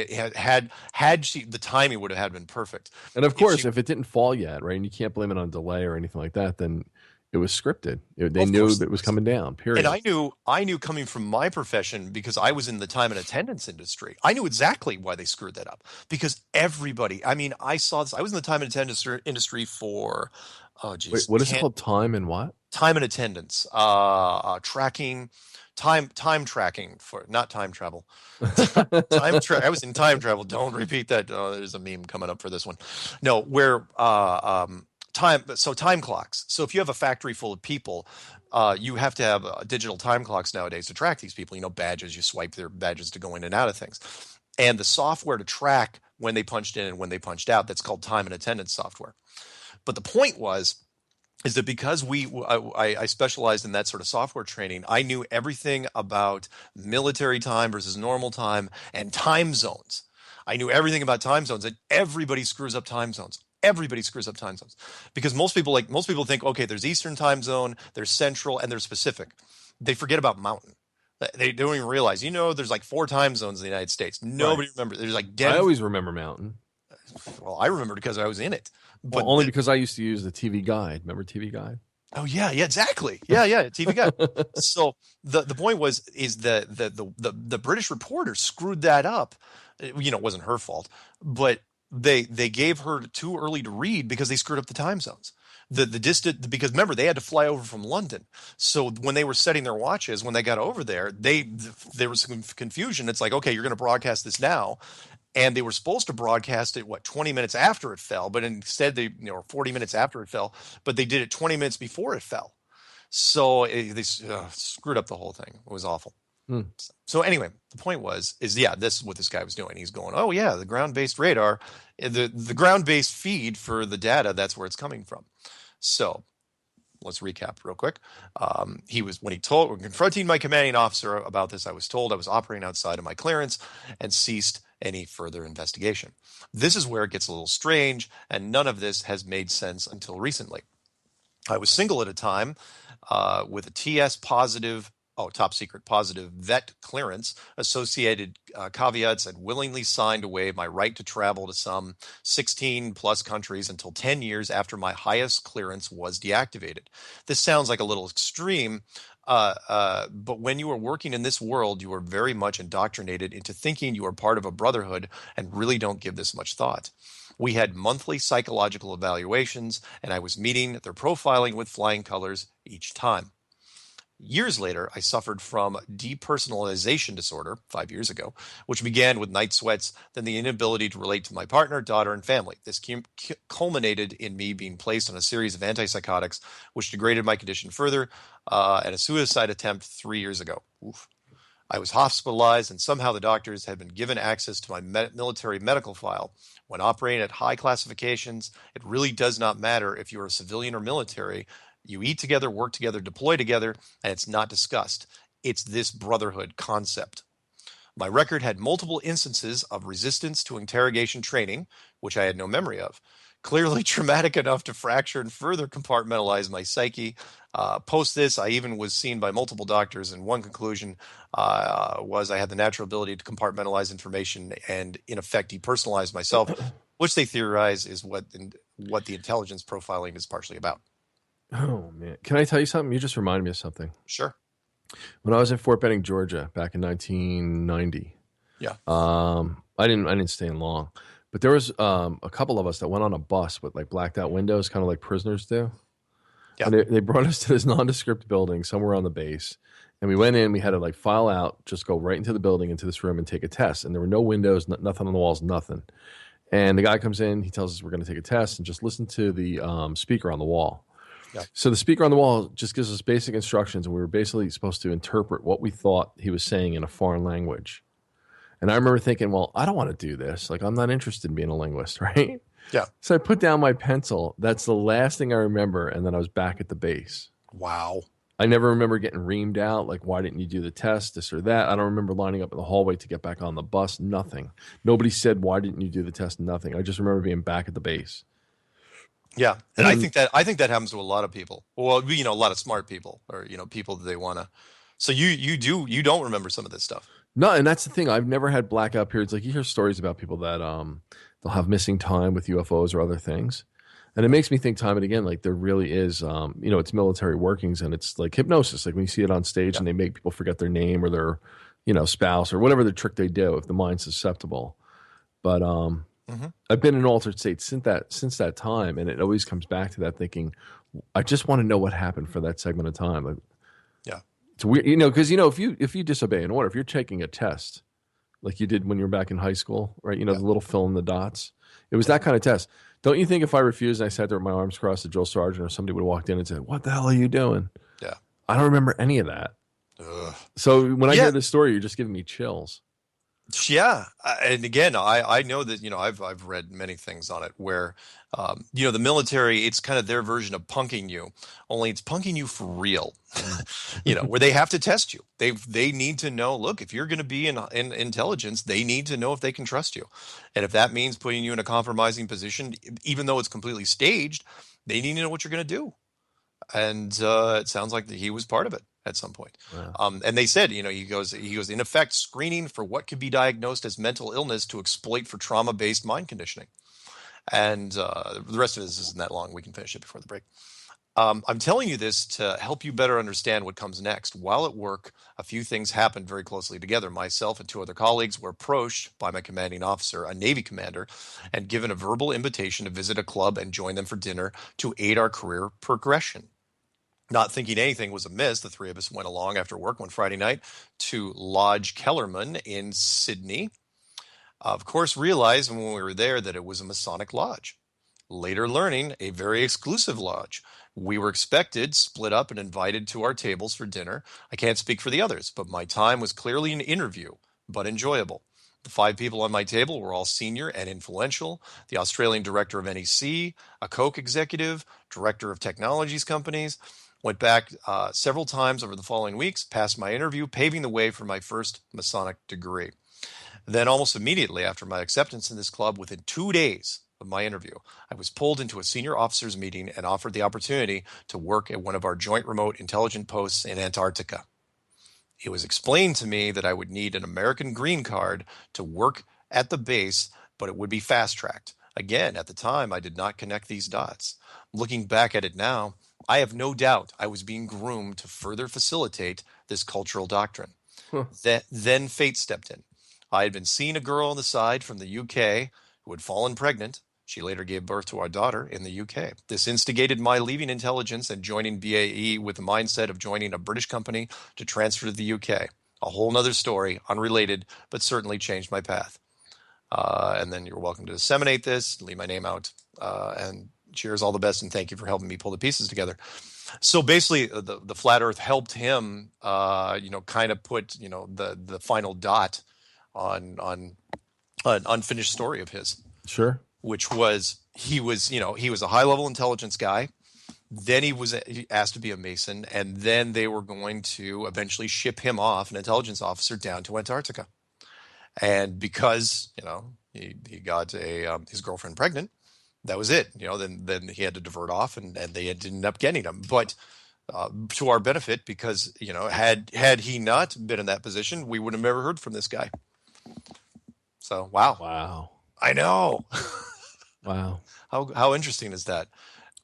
had she, the timing would have had been perfect. And of course, if it didn't fall yet, right, and you can't blame it on delay or anything like that, then it was scripted. They knew that it was coming down. Period. And I knew coming from my profession, because I was in the time and attendance industry. I knew exactly why they screwed that up, because everybody. I mean, I saw this. I was in the time and attendance industry for. Oh, geez. Wait, what is it called? Time and what? Time and attendance, tracking, time tracking for not time travel. I was in time travel. Don't repeat that. Oh, there's a meme coming up for this one. No, where time clocks. So if you have a factory full of people, you have to have digital time clocks nowadays to track these people. You know, badges. You swipe their badges to go in and out of things, and the software to track when they punched in and when they punched out. That's called time and attendance software. But the point is that because I specialized in that sort of software training, I knew everything about military time versus normal time and time zones. I knew everything about time zones, and everybody screws up time zones. Everybody screws up time zones because most people think, okay, there's Eastern time zone, there's Central, and there's Pacific. They forget about Mountain. They don't even realize, there's like 4 time zones in the United States. Nobody remembers. There's like I always remember Mountain. Well, I remember because I was in it. But only because I used to use the TV Guide. Remember TV Guide? Oh yeah, exactly. Yeah, TV Guide. So the point is the British reporter screwed that up. It wasn't her fault, but they gave her too early to read because they screwed up the time zones. Because remember, they had to fly over from London. So when they were setting their watches, when they got over there was some confusion. It's like, okay, you're going to broadcast this now. And they were supposed to broadcast it, 20 minutes after it fell, but instead or 40 minutes after it fell, but they did it 20 minutes before it fell. So they screwed up the whole thing. It was awful. So anyway, the point this is what this guy was doing. He's going, oh yeah, the ground-based radar, the ground-based feed for the data, that's where it's coming from. So let's recap real quick. When confronting my commanding officer about this, I was told I was operating outside of my clearance and ceased any further investigation. This is where it gets a little strange, and none of this has made sense until recently. I was single at a time with a TS positive, top secret positive vet clearance, associated caveats, and willingly signed away my right to travel to some 16 plus countries until 10 years after my highest clearance was deactivated. This sounds like a little extreme, but when you are working in this world, you are very much indoctrinated into thinking you are part of a brotherhood and really don't give this much thought. We had monthly psychological evaluations, and I was meeting their profiling with flying colors each time. Years later, I suffered from depersonalization disorder 5 years ago, which began with night sweats, then the inability to relate to my partner, daughter, and family. This culminated in me being placed on a series of antipsychotics, which degraded my condition further, and a suicide attempt 3 years ago. Oof. I was hospitalized, and somehow the doctors had been given access to my military medical file. When operating at high classifications, it really does not matter if you're a civilian or military. You eat together, work together, deploy together, and it's not discussed. It's this brotherhood concept. My record had multiple instances of resistance to interrogation training, which I had no memory of. clearly traumatic enough to fracture and further compartmentalize my psyche. Post this, I even was seen by multiple doctors, and one conclusion was I had the natural ability to compartmentalize information and, in effect, depersonalize myself, which they theorize is what the intelligence profiling is partially about. Oh man, can I tell you something? You just reminded me of something. Sure. When I was in Fort Benning, Georgia, back in 1990, Yeah. I didn't stay in long, but there was a couple of us that went on a bus with like blacked out windows, kind of like prisoners do. Yeah. And they brought us to this nondescript building somewhere on the base, and we went in. We had to like file out, just go right into the building, into this room, and take a test. And there were no windows, nothing on the walls, nothing. And the guy comes in, he tells us we're going to take a test, and just listen to the speaker on the wall. Yeah. So the speaker on the wall just gives us basic instructions, and we were basically supposed to interpret what we thought he was saying in a foreign language. And I remember thinking, well, I don't want to do this. Like, I'm not interested in being a linguist, right? Yeah. So I put down my pencil. That's the last thing I remember. And then I was back at the base. Wow. I never remember getting reamed out. Like, why didn't you do the test, this or that? I don't remember lining up in the hallway to get back on the bus. Nothing. Nobody said, why didn't you do the test? Nothing. I just remember being back at the base. Yeah. And I think that happens to a lot of people. Well, a lot of smart people, or, people that they want to. So you don't remember some of this stuff. No, and that's the thing. I've never had blackout periods. Like, you hear stories about people that they'll have missing time with UFOs or other things. And it makes me think time and again, like, there really is, it's military workings, and it's like hypnosis. Like when you see it on stage and they make people forget their name or their, spouse or whatever the trick they do if the mind's susceptible. But I've been in altered states since that time, and it always comes back to that thinking, I just want to know what happened for that segment of time. Like, yeah, it's weird, because if you disobey an order, if you're taking a test like you did when you were back in high school, right? The little fill in the dots. It was that kind of test. Don't you think if I refused and I sat there with my arms crossed, the drill sergeant or somebody would have walked in and said, "What the hell are you doing?" Yeah, I don't remember any of that. Ugh. So when I hear this story, you're just giving me chills. Yeah, and again, I know that I've read many things on it where the military, it's kind of their version of punking you, only it's punking you for real. Where they have to test you. They need to know. Look, if you're going to be in intelligence, they need to know if they can trust you, and if that means putting you in a compromising position, even though it's completely staged, they need to know what you're going to do. And it sounds like he was part of it at some point. Wow. And they said, he goes, in effect, screening for what could be diagnosed as mental illness to exploit for trauma-based mind conditioning. And the rest of this isn't that long. We can finish it before the break. I'm telling you this to help you better understand what comes next. While at work, a few things happened very closely together. Myself and two other colleagues were approached by my commanding officer, a Navy commander, and given a verbal invitation to visit a club and join them for dinner to aid our career progression. Not thinking anything was amiss, the three of us went along after work one Friday night to Lodge Kellerman in Sydney. Of course, realized when we were there that it was a Masonic lodge. Later learning, a very exclusive lodge. We were expected, split up, and invited to our tables for dinner. I can't speak for the others, but my time was clearly an interview, but enjoyable. The 5 people on my table were all senior and influential: the Australian director of NEC, a Coke executive, director of technologies companies. Went back several times over the following weeks, passed my interview, paving the way for my first Masonic degree. Then almost immediately after my acceptance in this club, within 2 days of my interview, I was pulled into a senior officers meeting and offered the opportunity to work at one of our joint remote intelligence posts in Antarctica. It was explained to me that I would need an American green card to work at the base, but it would be fast-tracked. Again, at the time, I did not connect these dots. Looking back at it now, I have no doubt I was being groomed to further facilitate this cultural doctrine. Then fate stepped in. I had been seeing a girl on the side from the UK who had fallen pregnant. She later gave birth to our daughter in the UK. This instigated my leaving intelligence and joining BAE with the mindset of joining a British company to transfer to the UK. A whole nother story, unrelated, but certainly changed my path. And then you're welcome to disseminate this, leave my name out, and cheers, all the best, and thank you for helping me pull the pieces together. So basically, the flat Earth helped him, kind of put, the final dot on an unfinished story of his. Sure. Which was he was a high level intelligence guy. Then he was asked to be a Mason, and then they were going to eventually ship him off, an intelligence officer, down to Antarctica. And because he got his girlfriend pregnant, that was it. Then he had to divert off, and they ended up getting him. But to our benefit, because had he not been in that position, we would have never heard from this guy. So Wow. I know. Wow. How interesting is that?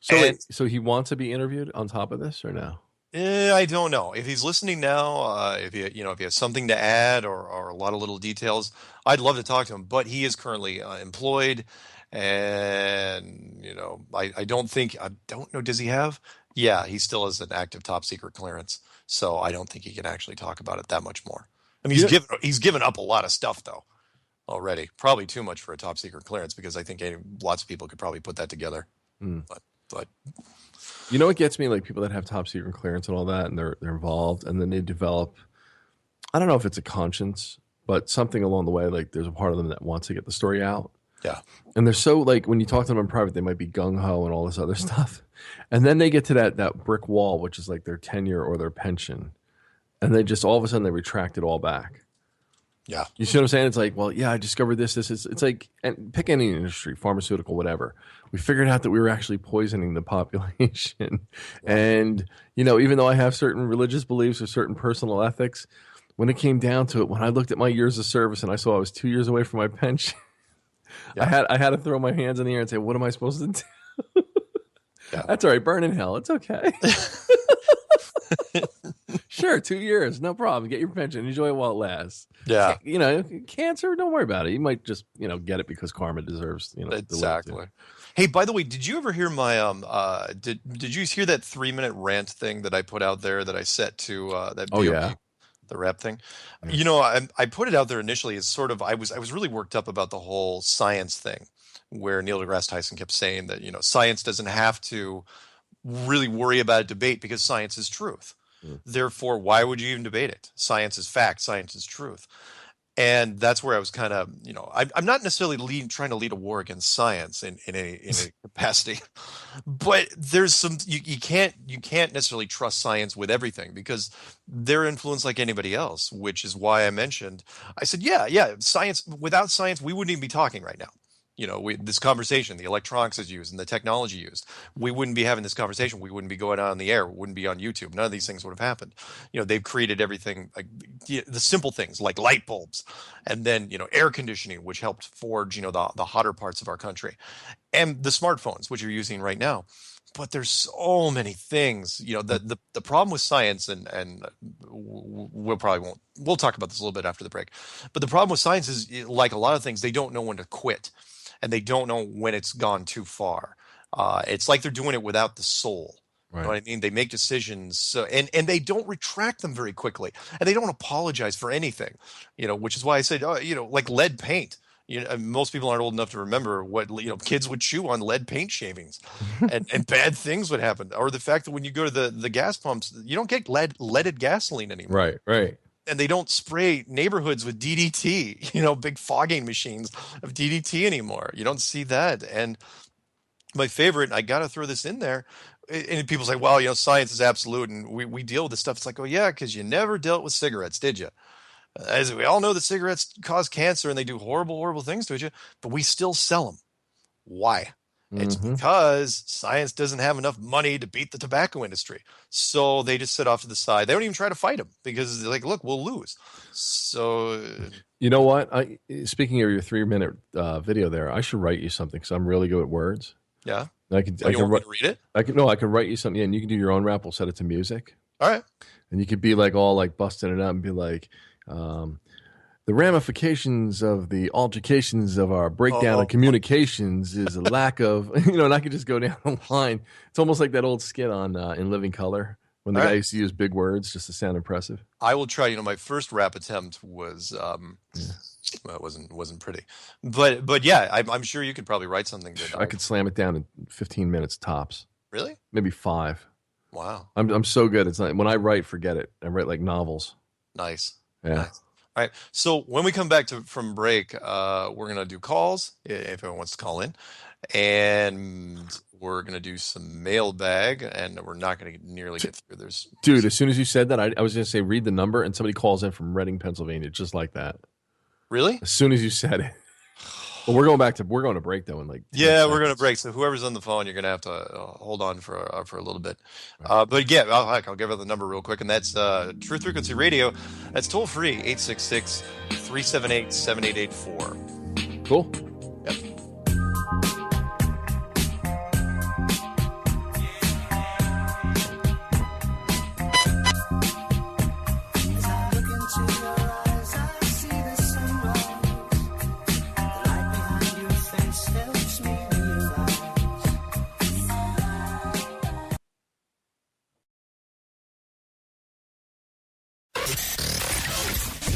So he wants to be interviewed on top of this or no? I don't know if he's listening now. If he has something to add or a lot of little details, I'd love to talk to him. But he is currently employed, and I don't know. Does he have? Yeah, he still has an active top secret clearance, so I don't think he can actually talk about it that much more. I mean, he's given up a lot of stuff though already. Probably too much for a top secret clearance, because I think lots of people could probably put that together. But you know what gets me? Like people that have top secret clearance and all that, and they're involved, and then they develop, I don't know if it's a conscience, but something along the way, like there's a part of them that wants to get the story out. Yeah. And they're so, like, when you talk to them in private, they might be gung-ho and all this other stuff. And then they get to that brick wall, which is like their tenure or their pension. And they just, all of a sudden, they retract it all back. Yeah. You see what I'm saying? It's like, well, yeah, I discovered this. It's like, and pick any industry, pharmaceutical, whatever. We figured out that we were actually poisoning the population. Yeah. And, even though I have certain religious beliefs or certain personal ethics, when it came down to it, when I looked at my years of service and I saw I was 2 years away from my pension, yeah. I had to throw my hands in the air and say, what am I supposed to do? Yeah. That's all right. Burn in hell. It's okay. Sure, 2 years, no problem. Get your pension. Enjoy it while it lasts. Yeah. Cancer, don't worry about it. You might just, get it because karma deserves, Exactly. Hey, by the way, did you ever hear my did you hear that 3-minute rant thing that I put out there that I set to that Oh, yeah. The rap thing? Yeah. I put it out there initially as sort of I was really worked up about the whole science thing, where Neil deGrasse Tyson kept saying that, science doesn't have to really worry about a debate because science is truth. Therefore, why would you even debate it? Science is fact. Science is truth. And that's where I was kind of, I'm not necessarily trying to lead a war against science in a capacity, but there's some, you can't necessarily trust science with everything because they're influenced like anybody else, which is why I said, yeah, science, without science, we wouldn't even be talking right now. This conversation, the electronics is used and the technology used, we wouldn't be having this conversation. We wouldn't be going out on the air. We wouldn't be on YouTube. None of these things would have happened. They've created everything, like the simple things like light bulbs, and then, air conditioning, which helped forge, the hotter parts of our country, and the smartphones, which you're using right now. But there's so many things, the problem with science, and we'll talk about this a little bit after the break. But the problem with science is, like a lot of things, they don't know when to quit. And they don't know when it's gone too far. It's like they're doing it without the soul. Right. You know what I mean? They make decisions, and they don't retract them very quickly, and they don't apologize for anything. Which is why I said, like lead paint. Most people aren't old enough to remember what kids would chew on lead paint shavings, and bad things would happen. Or the fact that when you go to the gas pumps, you don't get leaded gasoline anymore. Right. And they don't spray neighborhoods with DDT, big fogging machines of DDT anymore. You don't see that. And my favorite, I got to throw this in there, and people say, well, science is absolute and we deal with this stuff. It's like, oh yeah, because you never dealt with cigarettes, did you? As we all know that cigarettes cause cancer and they do horrible, horrible things to you, but we still sell them. Why? It's because science doesn't have enough money to beat the tobacco industry. So they just sit off to the side. They don't even try to fight them because they're like, look, we'll lose. So you know what? Speaking of your 3-minute video there, I should write you something because I'm really good at words. Yeah. I can want me to read it? I can write you something, and you can do your own rap. We'll set it to music. All right. And you could be like all like busting it up and be like, the ramifications of the altercations of our breakdown of communications is a lack of, and I could just go down the line. It's almost like that old skit on In Living Color when the guy used to use big words just to sound impressive. I will try. My first rap attempt was, well, it wasn't pretty, but yeah, I'm sure you could probably write something good. I could slam it down in 15 minutes tops. Really? Maybe 5. Wow. I'm so good. It's not when I write, forget it. I write like novels. Nice. Yeah. Nice. All right. So when we come back from break, we're going to do calls if anyone wants to call in, and we're going to do some mailbag, and we're not going to nearly get through. Dude, as soon as you said that, I was going to say read the number, and somebody calls in from Reading, Pennsylvania, just like that. Really? As soon as you said it. Well, we're going to break though in like 10 Yeah, we're going to seconds. break. So whoever's on the phone, you're going to have to hold on for a little bit. But yeah, I'll give her the number real quick, and that's Truth Frequency Radio. That's toll free 866-378-7884. Cool. Yep.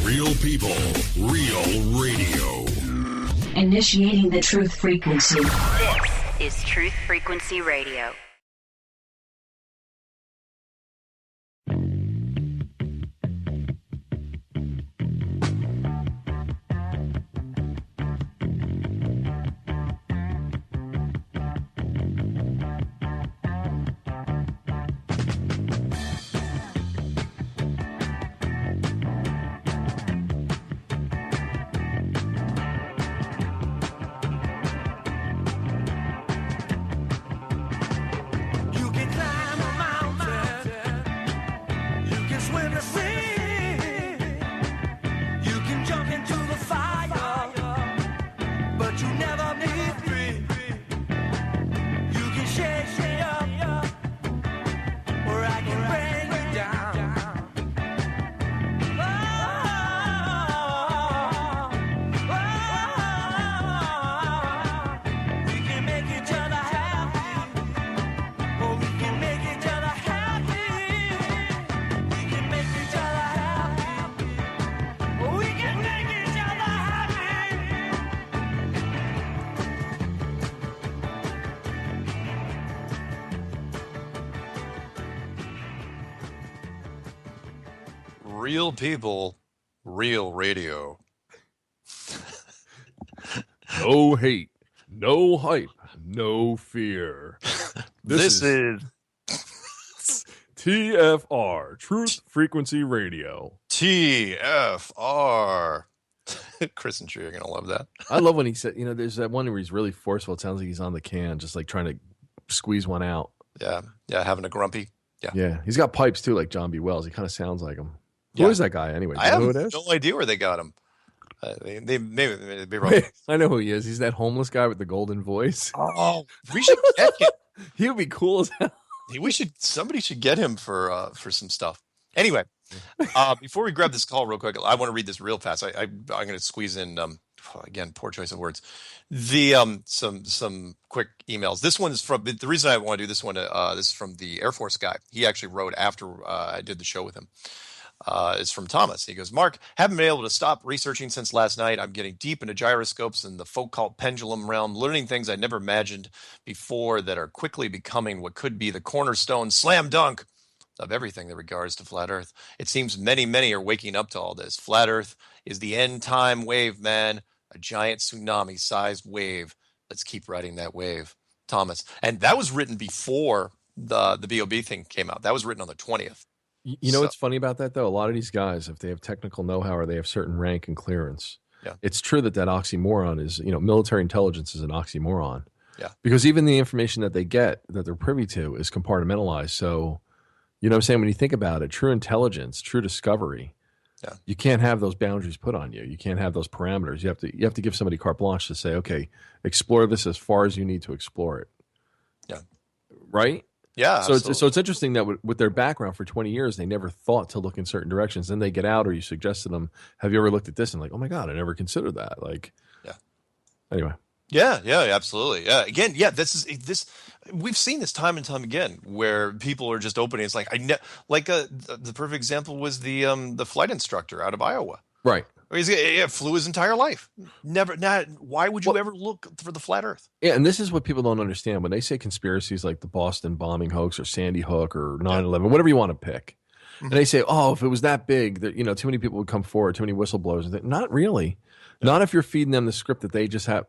Real people, real radio. Initiating the truth frequency. This is Truth Frequency Radio. Real people, real radio. No hate, no hype, no fear. This is TFR, Truth Frequency Radio. TFR. Chris and Tree are going to love that. I love when he said, there's that one where he's really forceful. It sounds like he's on the can, just like trying to squeeze one out. Yeah, having a grumpy. Yeah, he's got pipes too, like John B. Wells. He kind of sounds like him. Who is that guy anyway? I have who it is? no idea where they got him. They maybe be wrong. I know who he is. He's that homeless guy with the golden voice. Oh, we should get him. He would be cool as hell. Somebody should get him for some stuff. Anyway, before we grab this call real quick, I want to read this real fast. I'm going to squeeze in again, poor choice of words. The some quick emails. This one is from the reason I want to do this one. This is from the Air Force guy. He actually wrote after I did the show with him. It's from Thomas. He goes, Mark, haven't been able to stop researching since last night. I'm getting deep into gyroscopes and the folk-cult pendulum realm, learning things I never imagined before that are quickly becoming what could be the cornerstone slam dunk of everything that regards to flat Earth. It seems many are waking up to all this. Flat Earth is the end time wave, man. A giant tsunami-sized wave. Let's keep riding that wave. Thomas. And that was written before the BOB thing came out. That was written on the 20th. You know what's funny about that, though? A lot of these guys, if they have technical know-how or they have certain rank and clearance, it's true that oxymoron is, military intelligence is an oxymoron. Yeah. Because even the information that they get, that they're privy to, is compartmentalized. So, you know what I'm saying? When you think about it, true intelligence, true discovery, you can't have those boundaries put on you. You can't have those parameters. You have to give somebody carte blanche to say, okay, explore this as far as you need to explore it. Yeah. Right? Yeah. So it's interesting that with their background for 20 years, they never thought to look in certain directions. Then they get out, or you suggest to them, have you ever looked at this? And like, oh my God, I never considered that. Like, anyway. Yeah, absolutely. Yeah. Again, this we've seen this time and time again where people are just opening. It's like, the perfect example was the flight instructor out of Iowa. Right. He flew his entire life. Why would you ever look for the flat Earth? Yeah, and this is what people don't understand. When they say conspiracies like the Boston bombing hoax or Sandy Hook or 9/11, whatever you want to pick, and they say, oh, if it was that big, that too many people would come forward, too many whistleblowers. Not really. Yeah. Not if you're feeding them the script that they just have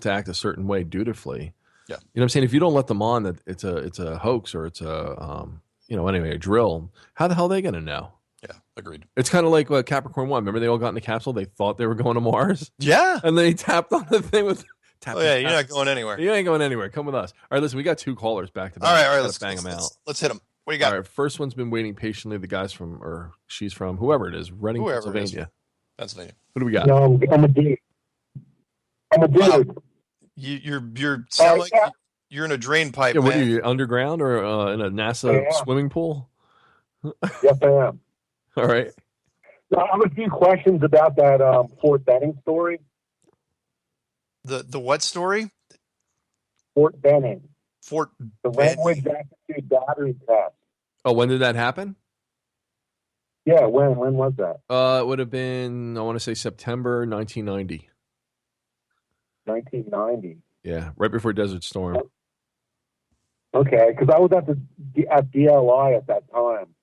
to act a certain way dutifully. Yeah. You know what I'm saying? If you don't let them on that it's a hoax or it's a a drill, how the hell are they going to know? Yeah, agreed. It's kind of like Capricorn 1. Remember they all got in the capsule? They thought they were going to Mars? Yeah. And then he tapped on the thing with... Tap, Oh, yeah, tap, you're tap. not going anywhere. You ain't going anywhere. Come with us. All right, listen, we got 2 callers back to back. All right, Let's bang them out. Let's hit them. What do you got? All right, first one's been waiting patiently. The guy's from, or she's from, whoever it is, Reading, Whoever it is. Pennsylvania. Pennsylvania. Who do we got? No, I'm a dude. I'm a dude. Wow. You sound like you're in a drain pipe, Yeah, what are man. you, underground or in a NASA Yeah. swimming pool? Yes, I am. All right. So I have a few questions about that Fort Benning story. The what story? Fort Benning, Fort the Benning. language aptitude battery test. Oh, when did that happen? Yeah, when was that? It would have been, I want to say September 1990. 1990. Yeah, right before Desert Storm. Okay, because I was at DLI at that time.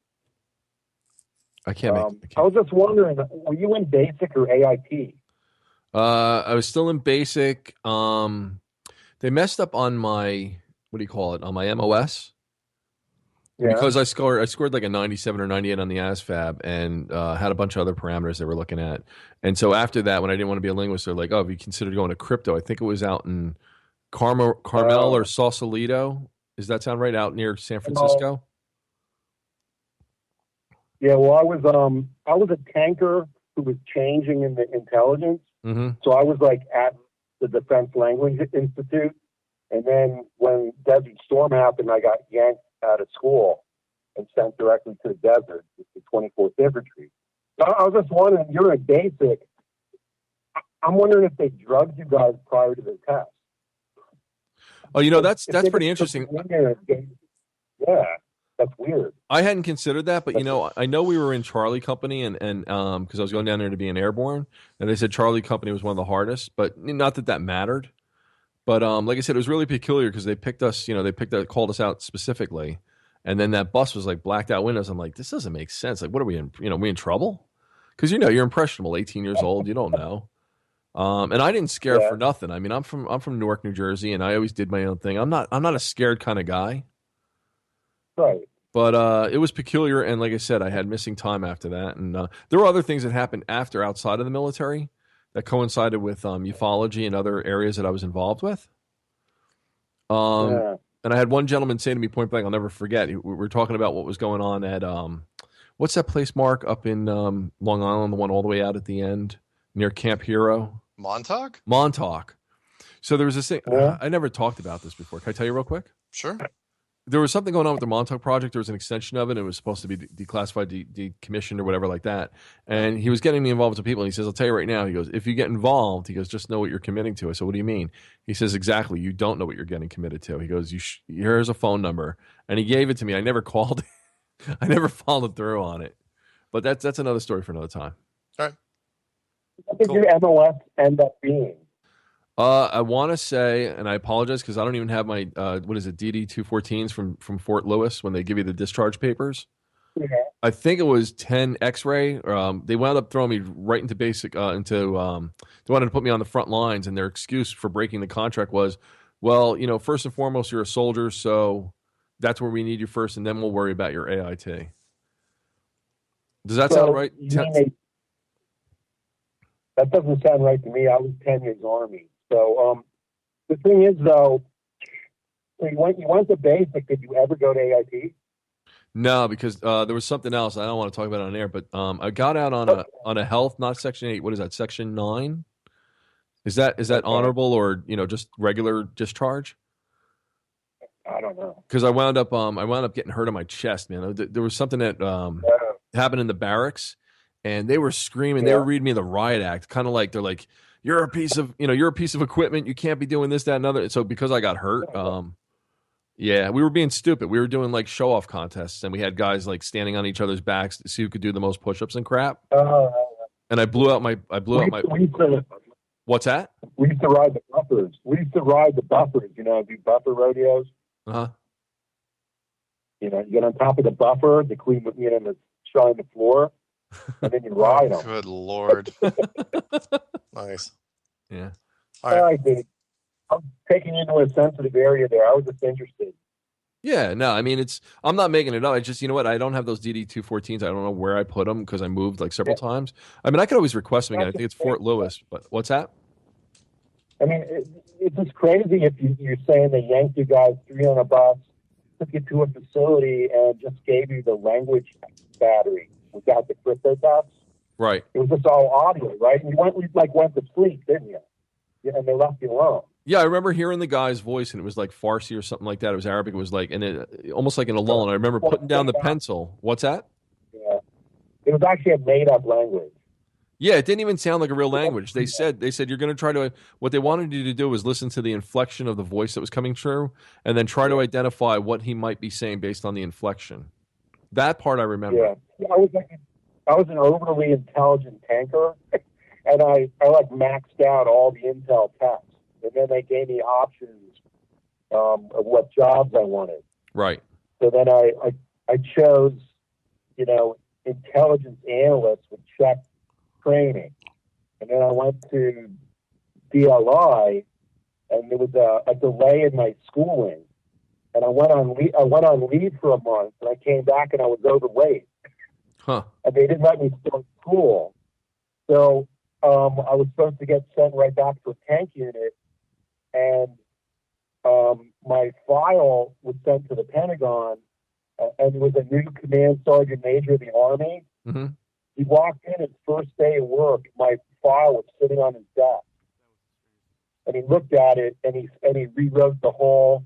I can't make it. I was just wondering, were you in basic or AIT? I was still in basic. They messed up on my, what do you call it, on my MOS. Yeah. Because I scored like a 97 or 98 on the ASVAB and had a bunch of other parameters they were looking at. And so after that, when I didn't want to be a linguist, they're like, oh, have you considered going to crypto? I think it was out in Carmel or Sausalito. Does that sound right? Out near San Francisco? Yeah, well, I was a tanker who was changing in the intelligence. Mm-hmm. So I was like at the Defense Language Institute. And then when Desert Storm happened, I got yanked out of school and sent directly to the desert, the 24th Infantry. So I was just wondering, you're in basic. I'm wondering if they drugged you guys prior to the test. Oh, that's pretty interesting. Yeah, that's weird. I hadn't considered that, but I know we were in Charlie Company and because I was going down there to be an airborne, and they said Charlie Company was one of the hardest, but not that mattered. But like I said, it was really peculiar because they picked us, called us out specifically, and then that bus was like blacked out windows. I'm like, this doesn't make sense. Like, what are we in? We in trouble? Because you're impressionable, 18 years old, you don't know. And I didn't scare for nothing. I mean, I'm from Newark, New Jersey, and I always did my own thing. I'm not a scared kind of guy. Right. But it was peculiar, and like I said, I had missing time after that, and there were other things that happened outside of the military that coincided with ufology and other areas that I was involved with. And I had one gentleman say to me point blank, I'll never forget. We were talking about what was going on at what's that place, Mark, up in Long Island, the one all the way out at the end near Camp Hero? Montauk. So there was this thing. I never talked about this before. Can I tell you real quick? Sure. There was something going on with the Montauk project. There was an extension of it. It was supposed to be declassified, decommissioned, or whatever like that. And he was getting me involved with people. And he says, I'll tell you right now. He goes, if you get involved, he goes, just know what you're committing to. I said, what do you mean? He says, exactly. You don't know what you're getting committed to. He goes, here's a phone number. And he gave it to me. I never called. I never followed through on it. But that's another story for another time. All right. What did your MLS end up being? I want to say, and I apologize because I don't even have my DD 214s from Fort Lewis when they give you the discharge papers. Yeah. I think it was 10 X-ray. They wound up throwing me right into basic. They wanted to put me on the front lines, and their excuse for breaking the contract was, well, first and foremost, you're a soldier, so that's where we need you first, and then we'll worry about your AIT. Does that sound right? That doesn't sound right to me. I was 10 years Army. So the thing is, though, you went to basic. Did you ever go to AIT? No, because there was something else. I don't want to talk about it on air, but I got out on a health, not Section 8. What is that? Section 9? Is that honorable or just regular discharge? I don't know. Because I wound up getting hurt on my chest, man. There was something that happened in the barracks, and they were screaming. They were reading me the riot act, kind of like they're like, you're a piece of equipment. You can't be doing this, that, and other. So because I got hurt, we were being stupid. We were doing like show off contests, and we had guys like standing on each other's backs to see who could do the most push-ups and crap. And I blew out my. What's that? We used to ride the buffers. Do buffer rodeos. Uh-huh. You get on top of the buffer, the queen would and shine the floor, and then you ride them. Good Lord. Nice. Yeah. All right. Dude. I'm taking you into a sensitive area there. I was just interested. Yeah, no, I mean, I'm not making it up. I just, you know what? I don't have those DD-214s. I don't know where I put them because I moved like several times. I mean, I could always request them again. I think it's Fort Lewis, but what's that? I mean, it's just crazy if you're saying they yanked you guys $300, took you to a facility, and just gave you the language battery without the crypto tabs. Right. It was just all audio, right? And you went to sleep, didn't you? Yeah, and they left you alone. Yeah, I remember hearing the guy's voice, and it was like Farsi or something like that. It was Arabic. It was like, and it almost like in a lull. And I remember putting down the pencil. What's that? Yeah, it was actually a made-up language. Yeah, it didn't even sound like a real language. They said you're going to try to. What they wanted you to do was listen to the inflection of the voice that was coming through, and then try to identify what he might be saying based on the inflection. That part I remember. Yeah, I was an overly intelligent tanker, and I like maxed out all the Intel tests. And then they gave me options of what jobs I wanted. Right. So then I chose, intelligence analyst with check training. And then I went to DLI, and there was a delay in my schooling. And I went on leave for a month, and I came back and I was overweight. Huh. And they didn't let me start school. So I was supposed to get sent right back to a tank unit. And my file was sent to the Pentagon, and it was a new command sergeant major of the Army. Mm-hmm. He walked in his first day of work. My file was sitting on his desk, and he looked at it, and he rewrote the whole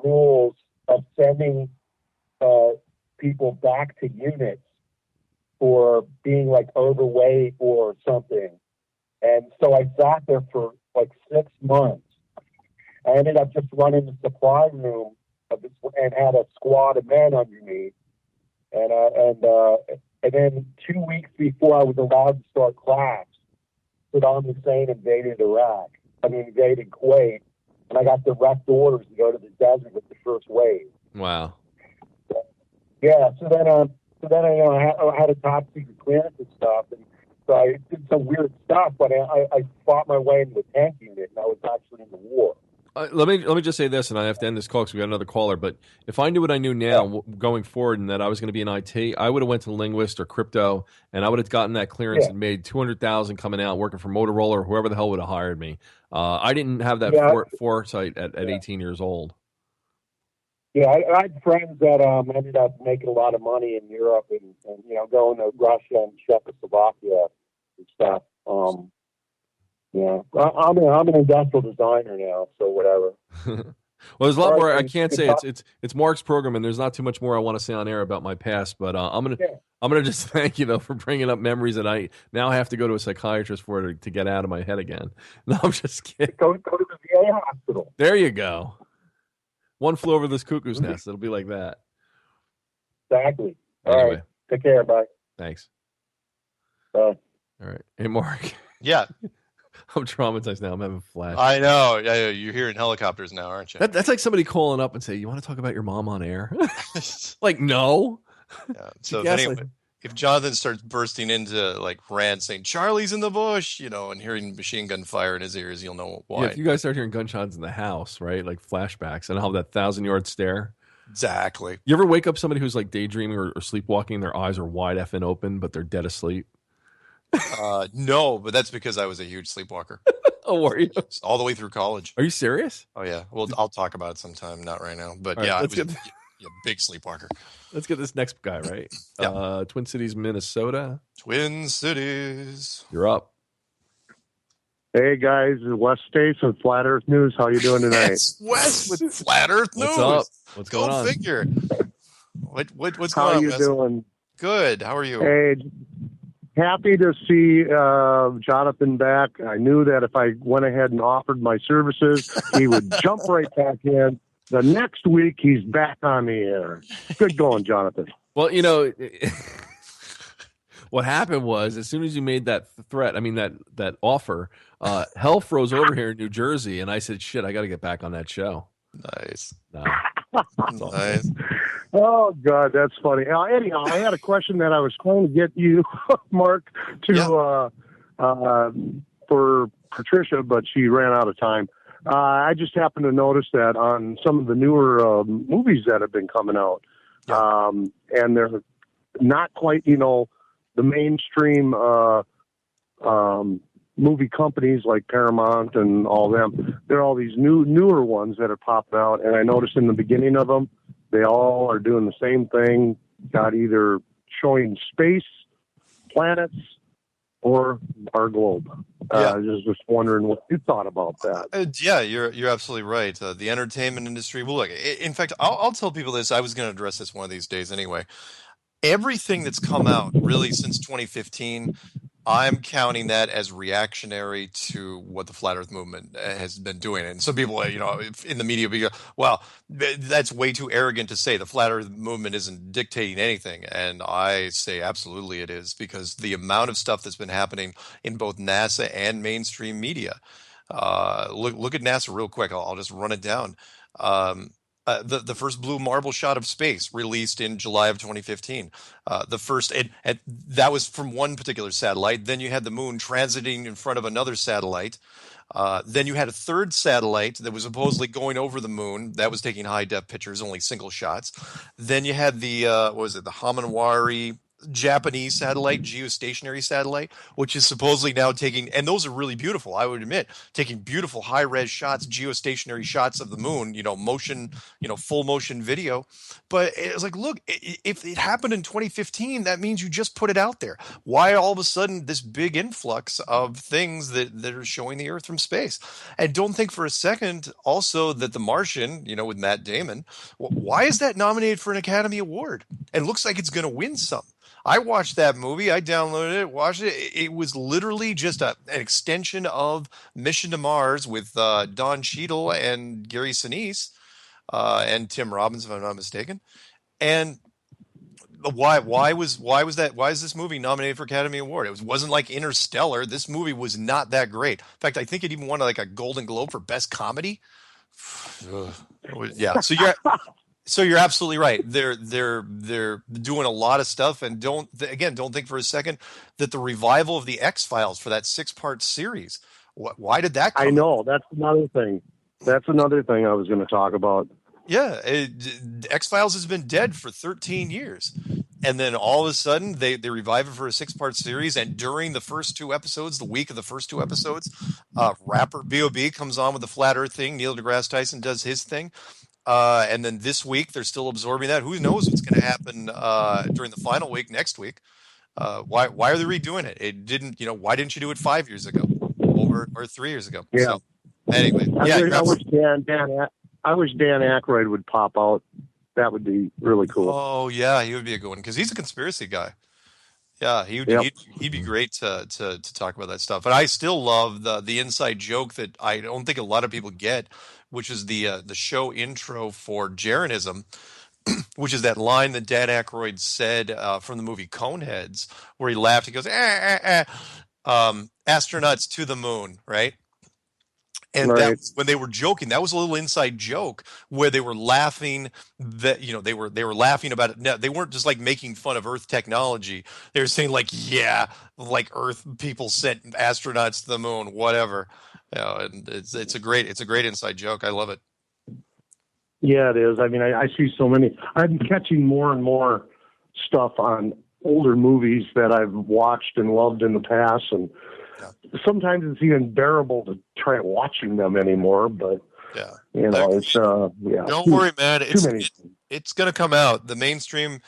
rules of sending people back to units for being like overweight or something. And so I sat there for like 6 months. I ended up just running the supply room and had a squad of men under me. And then 2 weeks before I was allowed to start class, Saddam Hussein invaded Kuwait, and I got direct orders to go to the desert with the first wave. Wow. Yeah. So then I had a top secret clearance and stuff, and so I did some weird stuff. But I fought my way into the tank unit, and I was actually in the war. Let me just say this, and I have to end this call because we got another caller. But if I knew what I knew now going forward, and that I was going to be in IT, I would have went to linguist or crypto, and I would have gotten that clearance and made $200,000 coming out working for Motorola or whoever the hell would have hired me. I didn't have that foresight at 18 years old. Yeah, I had friends that ended up making a lot of money in Europe and going to Russia and Czechoslovakia and stuff. Yeah, I'm an industrial designer now, so whatever. Well, there's a lot more. I can't say it's Mark's program, and there's not too much more I want to say on air about my past. But I'm gonna just thank you though for bringing up memories that I now have to go to a psychiatrist for to get out of my head again. No, I'm just kidding. Go to the VA hospital. There you go. One flew over this cuckoo's nest. It'll be like that. Exactly. Anyway. All right. Take care. Bye. Thanks. Bye. All right. Hey, Mark. Yeah. I'm traumatized now. I'm having flash. I know. You're hearing helicopters now, aren't you? That's like somebody calling up and say, "You want to talk about your mom on air?" Like, no. Yeah. So if Jonathan starts bursting into like rants saying Charlie's in the bush, and hearing machine gun fire in his ears, you'll know why. Yeah, if you guys start hearing gunshots in the house, right? Like flashbacks, and I'll have that 1,000-yard stare. Exactly. You ever wake up somebody who's like daydreaming or sleepwalking, their eyes are wide effing open, but they're dead asleep? No, but that's because I was a huge sleepwalker. Oh, were you? All the way through college. Are you serious? Oh, yeah. Well, I'll talk about it sometime, not right now. But right, yeah, I was a big sleepwalker. Let's get this next guy, right? Yeah. Twin Cities, Minnesota. Twin Cities. You're up. Hey, guys. Wes States with Flat Earth News. How you doing tonight? It's Wes with Flat Earth News. What's up? What's going on? Go figure. What's going on, How you Wes? doing? Good. How are you? Hey, happy to see Jonathan back. I knew that if I went ahead and offered my services, he would jump right back in. The next week, he's back on the air. Good going, Jonathan. Well, what happened was as soon as you made that threat, that offer, hell froze over here in New Jersey, and I said, "Shit, I got to get back on that show." Nice. No. Nice. Oh, God, that's funny. Anyhow, I had a question that I was trying to get you, Mark, to for Patricia, but she ran out of time. I just happened to notice that on some of the newer movies that have been coming out, and they're not quite, the mainstream movie companies like Paramount and all them. There are all these newer ones that are popping out, and I noticed in the beginning of them, they all are doing the same thing. Got either showing space, planets, or our globe. I was just wondering what you thought about that. Yeah, you're absolutely right. The entertainment industry. Well, look. In fact, I'll tell people this. I was going to address this one of these days anyway. Everything that's come out really since 2015, I'm counting that as reactionary to what the flat Earth movement has been doing. And some people, in the media, be well, that's way too arrogant to say. The flat Earth movement isn't dictating anything, and I say absolutely it is, because the amount of stuff that's been happening in both NASA and mainstream media. Look at NASA real quick. I'll just run it down. The first blue marble shot of space released in July of 2015. The first, and that was from one particular satellite. Then you had the moon transiting in front of another satellite. Then you had a third satellite that was supposedly going over the moon. That was taking high def pictures, only single shots. Then you had the what was it? The Hamanwari Japanese satellite, geostationary satellite, which is supposedly now taking, and those are really beautiful, I would admit, taking beautiful high res shots, geostationary shots of the moon, motion, full motion video. But it's like, look, if it happened in 2015, that means you just put it out there. Why all of a sudden this big influx of things that are showing the Earth from space? And don't think for a second also that The Martian, with Matt Damon, why is that nominated for an Academy Award? And looks like it's going to win some. I watched that movie. I downloaded it, watched it. It was literally just an extension of Mission to Mars with Don Cheadle and Gary Sinise and Tim Robbins, if I'm not mistaken. And why is this movie nominated for Academy Award? It wasn't like Interstellar. This movie was not that great. In fact, I think it even won like a Golden Globe for Best Comedy. Yeah. So you're absolutely right. They're doing a lot of stuff, and don't think for a second that the revival of the X-Files for that 6-part series. Why did that come? I know, that's another thing. That's another thing I was going to talk about. Yeah, X-Files has been dead for 13 years. And then all of a sudden they revive it for a 6-part series, and during the first 2 episodes, the week of the first 2 episodes, rapper B.O.B. comes on with the flat Earth thing, Neil deGrasse Tyson does his thing. And then this week they're still absorbing that. Who knows what's going to happen during the final week next week? Why are they redoing it? It didn't. Why didn't you do it 5 years ago or 3 years ago? Yeah. So, anyway, I wish Dan Aykroyd would pop out. That would be really cool. Oh yeah, he would be a good one because he's a conspiracy guy. Yeah, he'd be great to talk about that stuff. But I still love the inside joke that I don't think a lot of people get, which is the show intro for Jeranism, which is that line that Dan Aykroyd said from the movie Coneheads, where he laughed. He goes, astronauts to the moon, right? And right. That was, when they were joking, that was a little inside joke where they were laughing that, they were laughing about it. No, they weren't just like making fun of Earth technology. They were saying like, yeah, like Earth people sent astronauts to the moon, whatever. And it's a great inside joke. I love it. Yeah, it is. I mean, I see so many. I'm catching more and more stuff on older movies that I've watched and loved in the past, and sometimes it's even bearable to try watching them anymore. But it's Don't worry, man. It's going to come out. The mainstream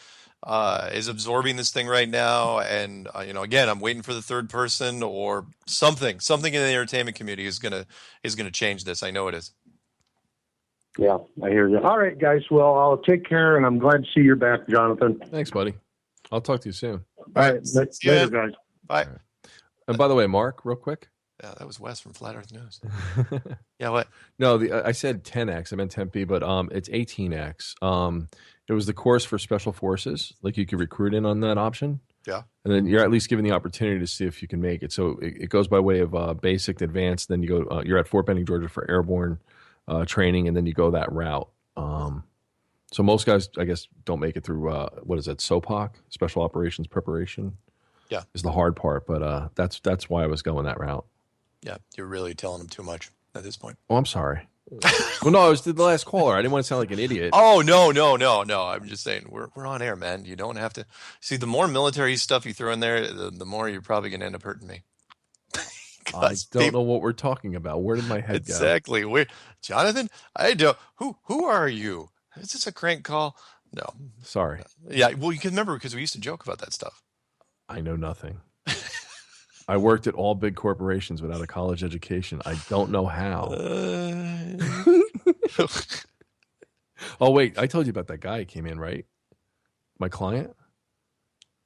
is absorbing this thing right now, and again, I'm waiting for the third person or something. Something in the entertainment community is going to change this. I know it is. Yeah, I hear you. All right, guys. Well, I'll take care, and I'm glad to see you're back, Jonathan. Thanks, buddy. I'll talk to you soon. All right. Later, guys. Bye. Right. And by the way, Mark, real quick. Yeah, that was Wes from Flat Earth News. Yeah, what? No, I said 10X. I meant 10P, but it's 18X. It was the course for special forces. Like you could recruit in on that option. Yeah. And then you're at least given the opportunity to see if you can make it. So it goes by way of basic, advanced. Then you go. You're at Fort Benning, Georgia, for airborne training, and then you go that route. So most guys, I guess, don't make it through. What is it? SOPOC, Special Operations Preparation. Yeah, is the hard part, but that's why I was going that route. Yeah, you're really telling them too much. at this point. Oh, I'm sorry. Well, no, I was the last caller. I didn't want to sound like an idiot. Oh, no. I'm just saying we're on air, man. You don't have to. See, the more military stuff you throw in there, the more you're probably going to end up hurting me. I don't know what we're talking about. Where did my head go? Exactly. Jonathan, I don't. Who are you? Is this a crank call? No. Sorry. Yeah. Well, you can remember because we used to joke about that stuff. I know nothing. I worked at all big corporations without a college education. I don't know how. Oh, wait. I told you about that guy who came in, right? My client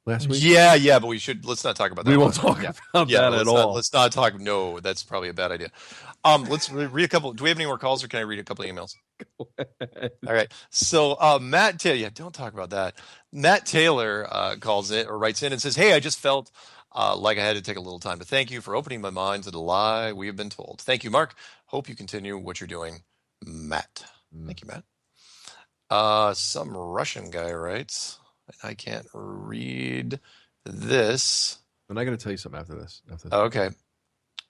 last week? Yeah, but let's not talk about that. We won't talk about that at all. Let's not talk. No, that's probably a bad idea. Let's read a couple. Do we have any more calls or can I read a couple of emails? All right. So, Matt Taylor, don't talk about that. Matt Taylor calls in or writes in and says, "Hey, I just felt like I had to take a little time to thank you for opening my mind to the lie we have been told. Thank you, Mark. Hope you continue what you're doing, Matt." Thank you, Matt. Some Russian guy writes, I can't read this. And I got to tell you something after this. Okay.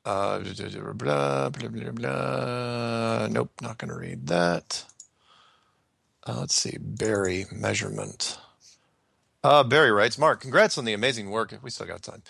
Blah, blah, blah, blah, blah. Nope, not going to read that. Let's see. Barry, measurement. Barry writes, Mark, congrats on the amazing work. We still got time.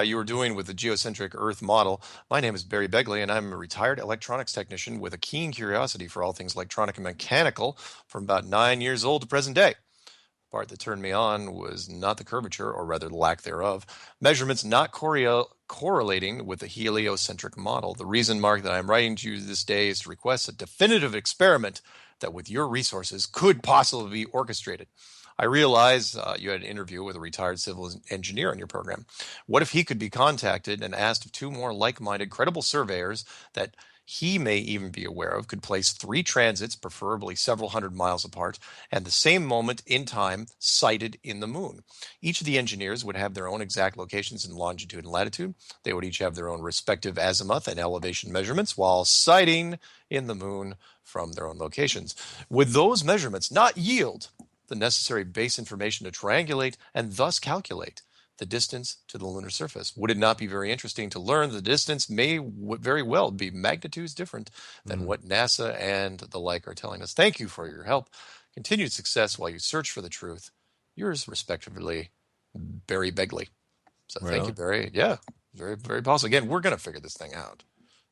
You were doing with the geocentric Earth model. My name is Barry Begley, and I'm a retired electronics technician with a keen curiosity for all things electronic and mechanical from about 9 years old to present day. The part that turned me on was not the curvature, or rather lack thereof, measurements not correlating with the heliocentric model. The reason, Mark, that I'm writing to you this day is to request a definitive experiment that with your resources could possibly be orchestrated. I realize you had an interview with a retired civil engineer on your program. What if he could be contacted and asked if two more like-minded, credible surveyors that he may even be aware of could place three transits, preferably several hundred miles apart, and the same moment in time sighted in the moon? Each of the engineers would have their own exact locations in longitude and latitude. They would each have their own respective azimuth and elevation measurements while sighting in the moon from their own locations. Would those measurements not yield the necessary base information to triangulate and thus calculate the distance to the lunar surface? Would it not be very interesting to learn the distance may very well be magnitudes different than what NASA and the like are telling us? Thank you for your help. Continued success while you search for the truth. Yours, respectively, Barry Begley. So thank you, Barry. Yeah, very, very possible. Again, we're going to figure this thing out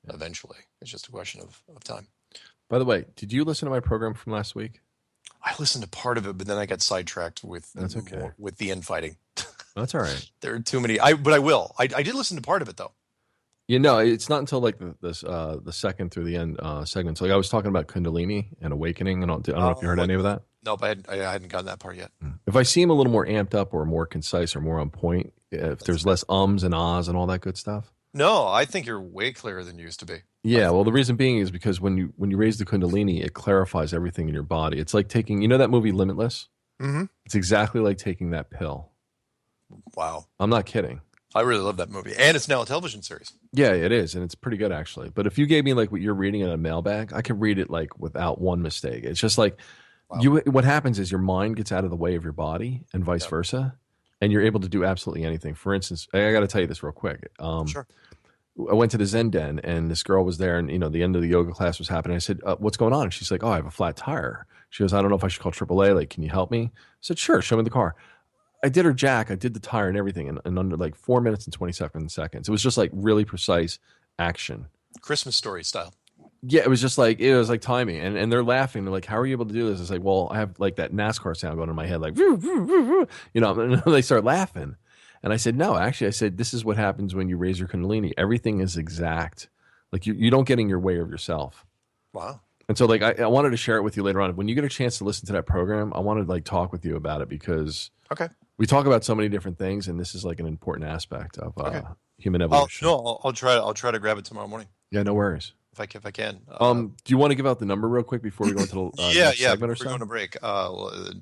eventually. It's just a question of time. By the way, did you listen to my program from last week? I listened to part of it, but then I got sidetracked with with the infighting. That's all right. There are too many. But I will. I did listen to part of it though. You know, it's not until like the second through the end segments. Like I was talking about Kundalini and awakening, and I don't know if you heard any of that. Nope, I hadn't gotten that part yet. If I seem a little more amped up or more concise or more on point, if there's less ums and ahs and all that good stuff. No, I think you're way clearer than you used to be. Yeah, well, the reason being is because when you raise the Kundalini, it clarifies everything in your body. It's like taking, you know, that movie Limitless. Mm-hmm. It's exactly like taking that pill. Wow, I'm not kidding. I really love that movie, and it's now a television series. Yeah, it is, and it's pretty good actually. But if you gave me like what you're reading in a mailbag, I could read it like without one mistake. It's just like what happens is your mind gets out of the way of your body, and vice versa, and you're able to do absolutely anything. For instance, I got to tell you this real quick. Sure. I went to the Zen Den, and this girl was there, and you know the end of the yoga class was happening. I said, "What's going on?" And she's like, "Oh, I have a flat tire." She goes, "I don't know if I should call AAA. Like, can you help me?" I said, "Sure. Show me the car." I did her jack. I did the tire and everything in under like 4 minutes and 27 seconds. It was just like really precise action. Christmas Story style. Yeah, it was timing, and they're laughing. They're like, "How are you able to do this?" It's like, well, I have like that NASCAR sound going in my head, like, you know. And they start laughing. And I said, no, actually, I said, this is what happens when you raise your Kundalini. Everything is exact. Like you don't get in your way of yourself. Wow. And so like, I wanted to share it with you later on. When you get a chance to listen to that program, I wanted to like talk with you about it because we talk about so many different things. And this is like an important aspect of human evolution. I'll try to grab it tomorrow morning. Yeah, no worries. If I can. Do you want to give out the number real quick before we go into the next segment or so? We're going to break.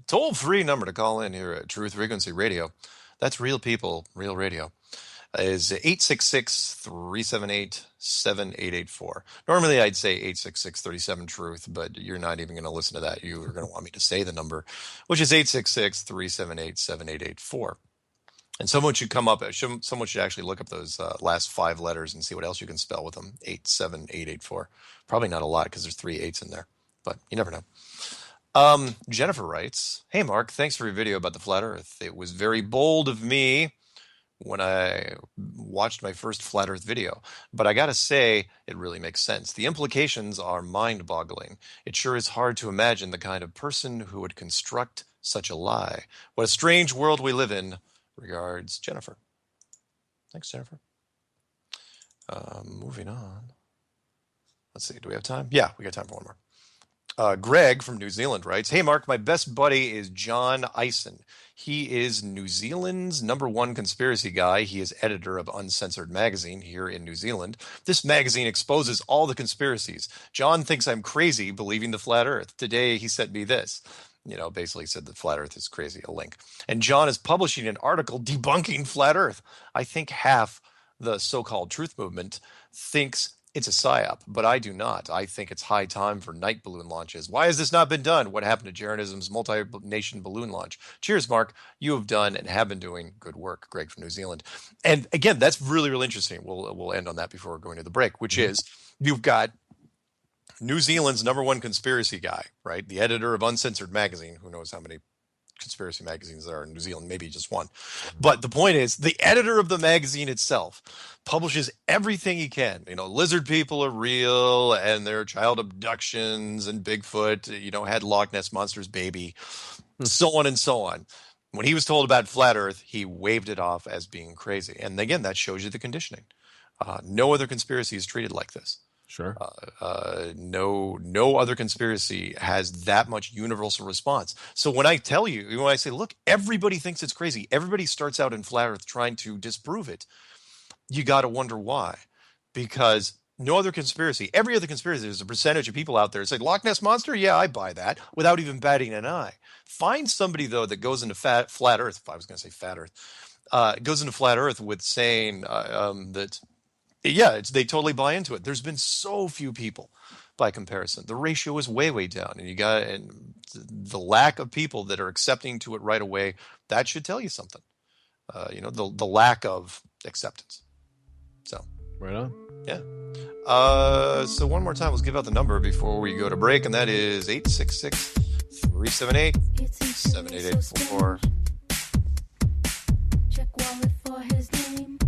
Toll-free number to call in here at Truth Frequency Radio. That's real people, real radio. Is 866-378-7884. Normally I'd say 866-37-TRUTH, but you're not even going to listen to that. You are going to want me to say the number, which is 866-378-7884. And someone should actually look up those last 5 letters and see what else you can spell with them. 87884. Probably not a lot because there's 3 8s in there, but you never know. Jennifer writes, "Hey Mark, thanks for your video about the flat Earth. It was very bold of me when I watched my first flat Earth video, but I gotta say, it really makes sense. The implications are mind-boggling. It sure is hard to imagine the kind of person who would construct such a lie. What a strange world we live in. Regards, Jennifer." Thanks, Jennifer. Moving on. Let's see, do we have time? Yeah, we got time for one more. Greg from New Zealand writes, "Hey Mark, my best buddy is John Eisen. He is New Zealand's #1 conspiracy guy. He is editor of Uncensored magazine here in New Zealand. This magazine exposes all the conspiracies. John thinks I'm crazy believing the flat Earth. Today he sent me this." Basically said that flat Earth is crazy, a link. "And John is publishing an article debunking flat Earth. I think half the so-called truth movement thinks it's a psyop, but I do not. I think it's high time for night balloon launches. Why has this not been done? What happened to Jeranism's multi-nation balloon launch? Cheers, Mark. You have done and have been doing good work." Greg from New Zealand. And again, that's really, really interesting. We'll end on that before we're going to the break, which is you've got New Zealand's #1 conspiracy guy, right? The editor of Uncensored magazine. Who knows how many conspiracy magazines there are in New Zealand, maybe just one. But the point is, the editor of the magazine itself publishes everything he can. Lizard people are real, and there are child abductions, and Bigfoot, had Loch Ness Monster's baby, so on and so on. When he was told about flat Earth, he waved it off as being crazy. And again, that shows you the conditioning. No other conspiracy is treated like this. Sure. No other conspiracy has that much universal response. So when I say, look, everybody thinks it's crazy. Everybody starts out in flat Earth trying to disprove it. You got to wonder why, because no other conspiracy, every other conspiracy, there's a percentage of people out there that say Loch Ness Monster. Yeah, I buy that without even batting an eye. Find somebody though that goes into flat Earth. If I was going to say fat Earth, goes into flat Earth with saying that. Yeah, they totally buy into it. There's been so few people by comparison. The ratio is way, way down. And the lack of people that are accepting to it right away, that should tell you something. The lack of acceptance. So. Right on. Yeah. So one more time, let's give out the number before we go to break, and that is 866-378-7884. Check wallet for his name.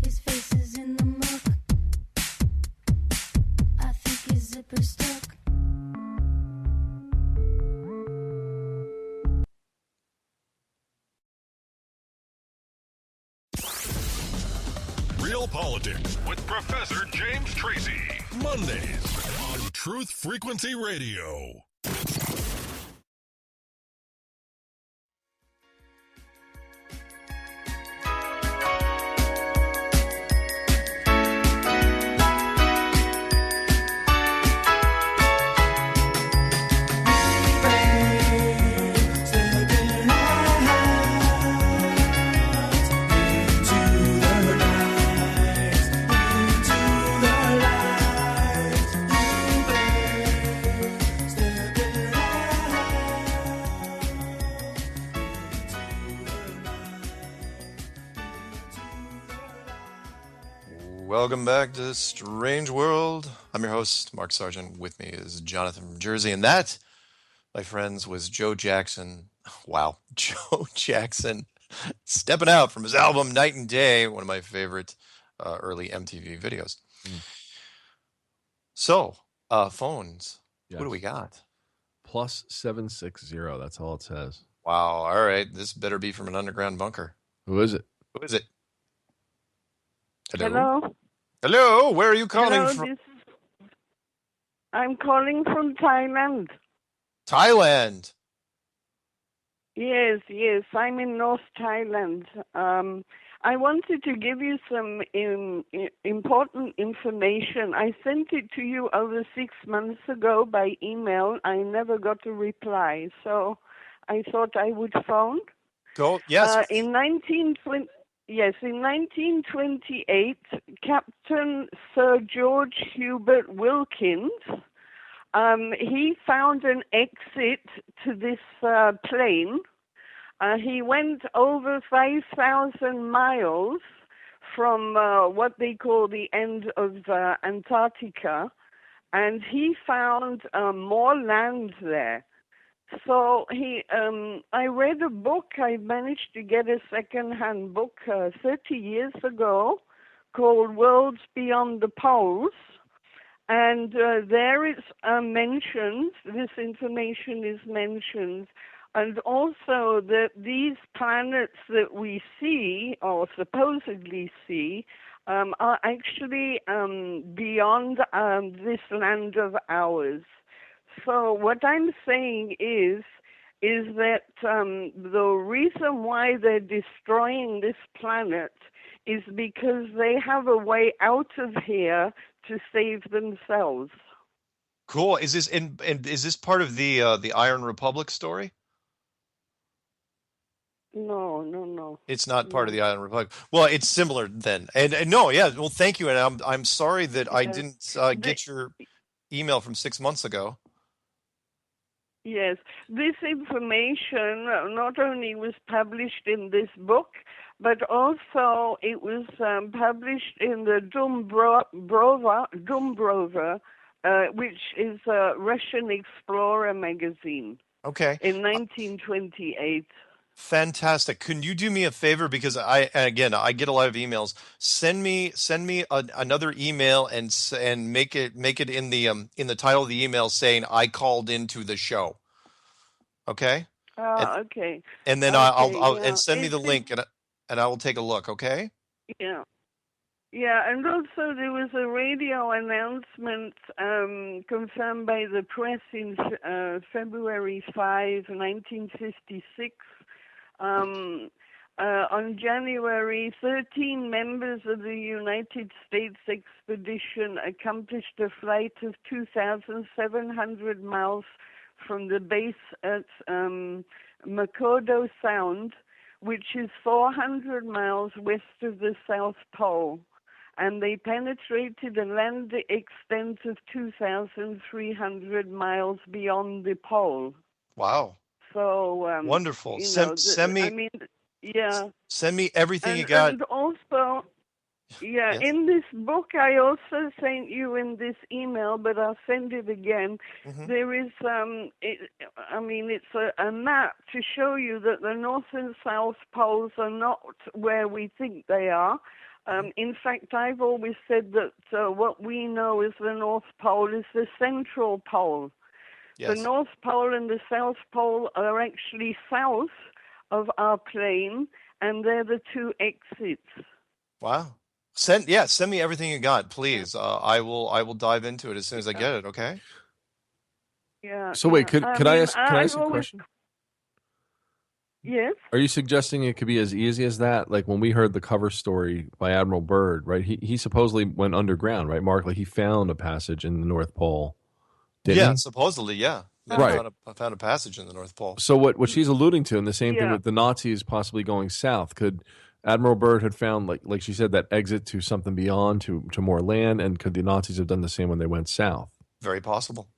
His face is in the muck. I think his zipper's stuck. Real Politics with Professor James Tracy. Mondays on Truth Frequency Radio. Welcome back to Strange World. I'm your host, Mark Sargent. With me is Jonathan from Jersey. And that, my friends, was Joe Jackson. Wow. Joe Jackson stepping out from his album Night and Day, one of my favorite early MTV videos. So, phones. Yes. What do we got? +760. That's all it says. Wow. All right. This better be from an underground bunker. Who is it? Who is it? Hello. Hello. Where are you calling from? I'm calling from Thailand. Thailand. Yes. I'm in North Thailand. I wanted to give you some important information. I sent it to you over 6 months ago by email. I never got a reply, so I thought I would phone. Go. Yes. In 1928, Captain Sir George Hubert Wilkins, he found an exit to this plane He went over 5,000 miles from what they call the end of Antarctica, and he found more land there. So I read a book. I managed to get a second-hand book 30 years ago called Worlds Beyond the Poles. And there is mentioned, this information is mentioned, and also that these planets that we see, or supposedly see, are actually beyond this land of ours. So what I'm saying is that the reason why they're destroying this planet is because they have a way out of here to save themselves. Cool. Is this is this part of the Iron Republic story? No. It's not part of the Iron Republic. Well, it's similar then. And no, yeah. Well, thank you. And I'm sorry that I didn't get your email from 6 months ago. Yes, this information not only was published in this book, but also it was published in the Dumbrover, which is a Russian explorer magazine. Okay. In 1928. Fantastic. Can you do me a favor, because I get a lot of emails. Send me another email and make it in the title of the email saying I called into the show. Okay? Okay. And then I'll and send me the link and I will take a look, okay? Yeah. Yeah, and also there was a radio announcement confirmed by the press in February 5, 1956. On January, 13 members of the United States expedition accomplished a flight of 2,700 miles from the base at Makoto Sound, which is 400 miles west of the South Pole. And they penetrated a land extent of 2,300 miles beyond the pole. Wow. So wonderful. Send me. Send me everything you got. And also, yes. In this book, I also sent you in this email, but I'll send it again. Mm-hmm. There is, it's a map to show you that the North and South poles are not where we think they are. In fact, I've always said that what we know as the North Pole is the central pole. Yes. The North Pole and the South Pole are actually south of our plane, and they're the two exits. Wow. Send me everything you got, please. I will dive into it as soon as I get it, okay? Yeah. So wait, could I ask a question? Yes. Are you suggesting it could be as easy as that? Like when we heard the cover story by Admiral Byrd, right? He supposedly went underground, right, Mark? Like he found a passage in the North Pole. Didn't he? Supposedly, yeah. Right. I found a passage in the North Pole. So what she's alluding to, and the same thing with the Nazis possibly going south, could Admiral Byrd had found, like she said, that exit to something beyond, to more land, and could the Nazis have done the same when they went south? Very possible.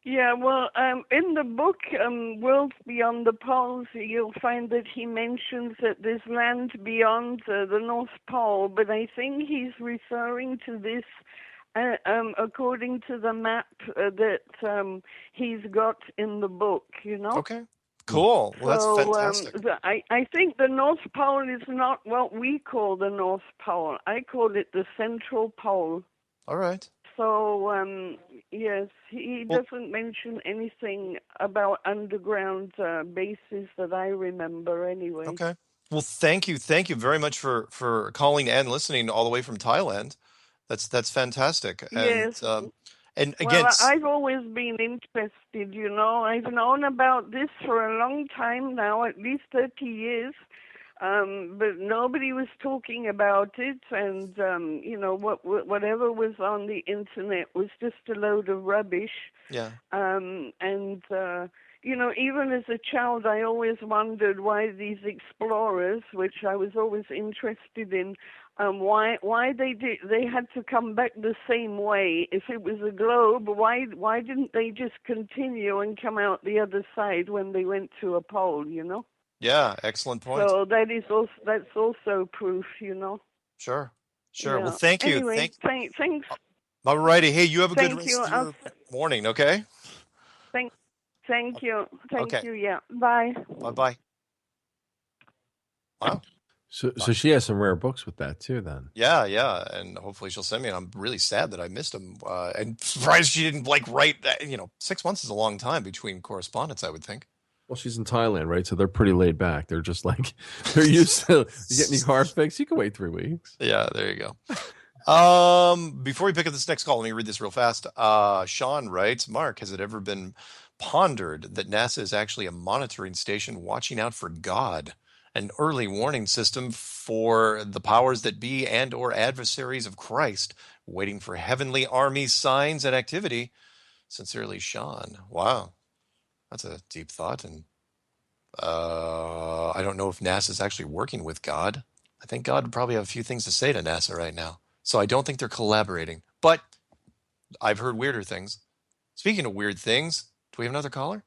Yeah, well, in the book, Worlds Beyond the Poles, you'll find that he mentions that there's land beyond the North Pole, but I think he's referring to this according to the map that he's got in the book, you know? Okay. Cool. Well, so, that's fantastic. I think the North Pole is not what we call the North Pole. I call it the Central Pole. All right. So, yes, he doesn't mention anything about underground bases that I remember anyway. Okay. Well, thank you very much for calling and listening all the way from Thailand. That's fantastic. Yes. And again, I've always been interested, you know. I've known about this for a long time now, at least 30 years. But nobody was talking about it, and whatever was on the internet was just a load of rubbish. Yeah. even as a child, I always wondered why these explorers, which I was always interested in, why they had to come back the same way. If it was a globe, why didn't they just continue and come out the other side when they went to a pole? Yeah, excellent point. So that's also proof. Sure. Yeah. Well, thank you. Anyway, thanks. All righty. Hey, you have a good Thank rest you. of your morning, okay? Thank you. Thank Okay. you. Yeah. Bye. Bye-bye. Wow. So she has some rare books with that too, then. Yeah, and hopefully she'll send me. And I'm really sad that I missed them, and surprised she didn't write that. 6 months is a long time between correspondence, I would think. Well, she's in Thailand, right? So they're pretty laid back. They're just they're used to getting your car fixed. You can wait 3 weeks. Yeah, there you go. Before we pick up this next call, let me read this real fast. Sean writes, Mark, has it ever been pondered that NASA is actually a monitoring station watching out for God, an early warning system for the powers that be and or adversaries of Christ, waiting for heavenly army signs and activity? Sincerely, Sean. Wow. That's a deep thought. And I don't know if NASA is actually working with God. I think God would probably have a few things to say to NASA right now. So I don't think they're collaborating. But I've heard weirder things. Speaking of weird things, do we have another caller?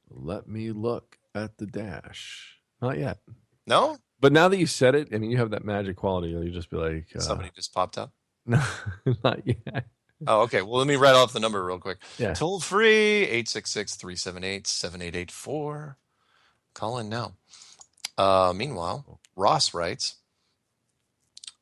Let me look at the dash. Not yet. No? But now that you said it, you have that magic quality. You'll just be like... Somebody just popped up? No, not yet. Oh, okay. Well, let me write off the number real quick. Yeah. Toll free, 866-378-7884. Call in now. Meanwhile, Ross writes,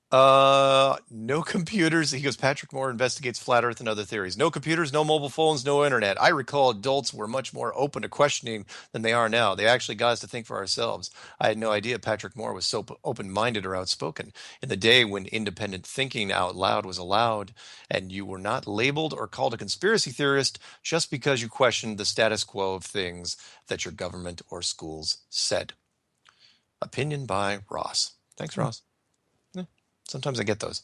no computers. He goes, Patrick Moore investigates flat earth and other theories. No computers, no mobile phones, no internet. I recall adults were much more open to questioning than they are now. They actually got us to think for ourselves. I had no idea Patrick Moore was so open-minded or outspoken. In the day when independent thinking out loud was allowed and you were not labeled or called a conspiracy theorist just because you questioned the status quo of things that your government or schools said. Opinion by Ross. Thanks, Ross. Sometimes I get those.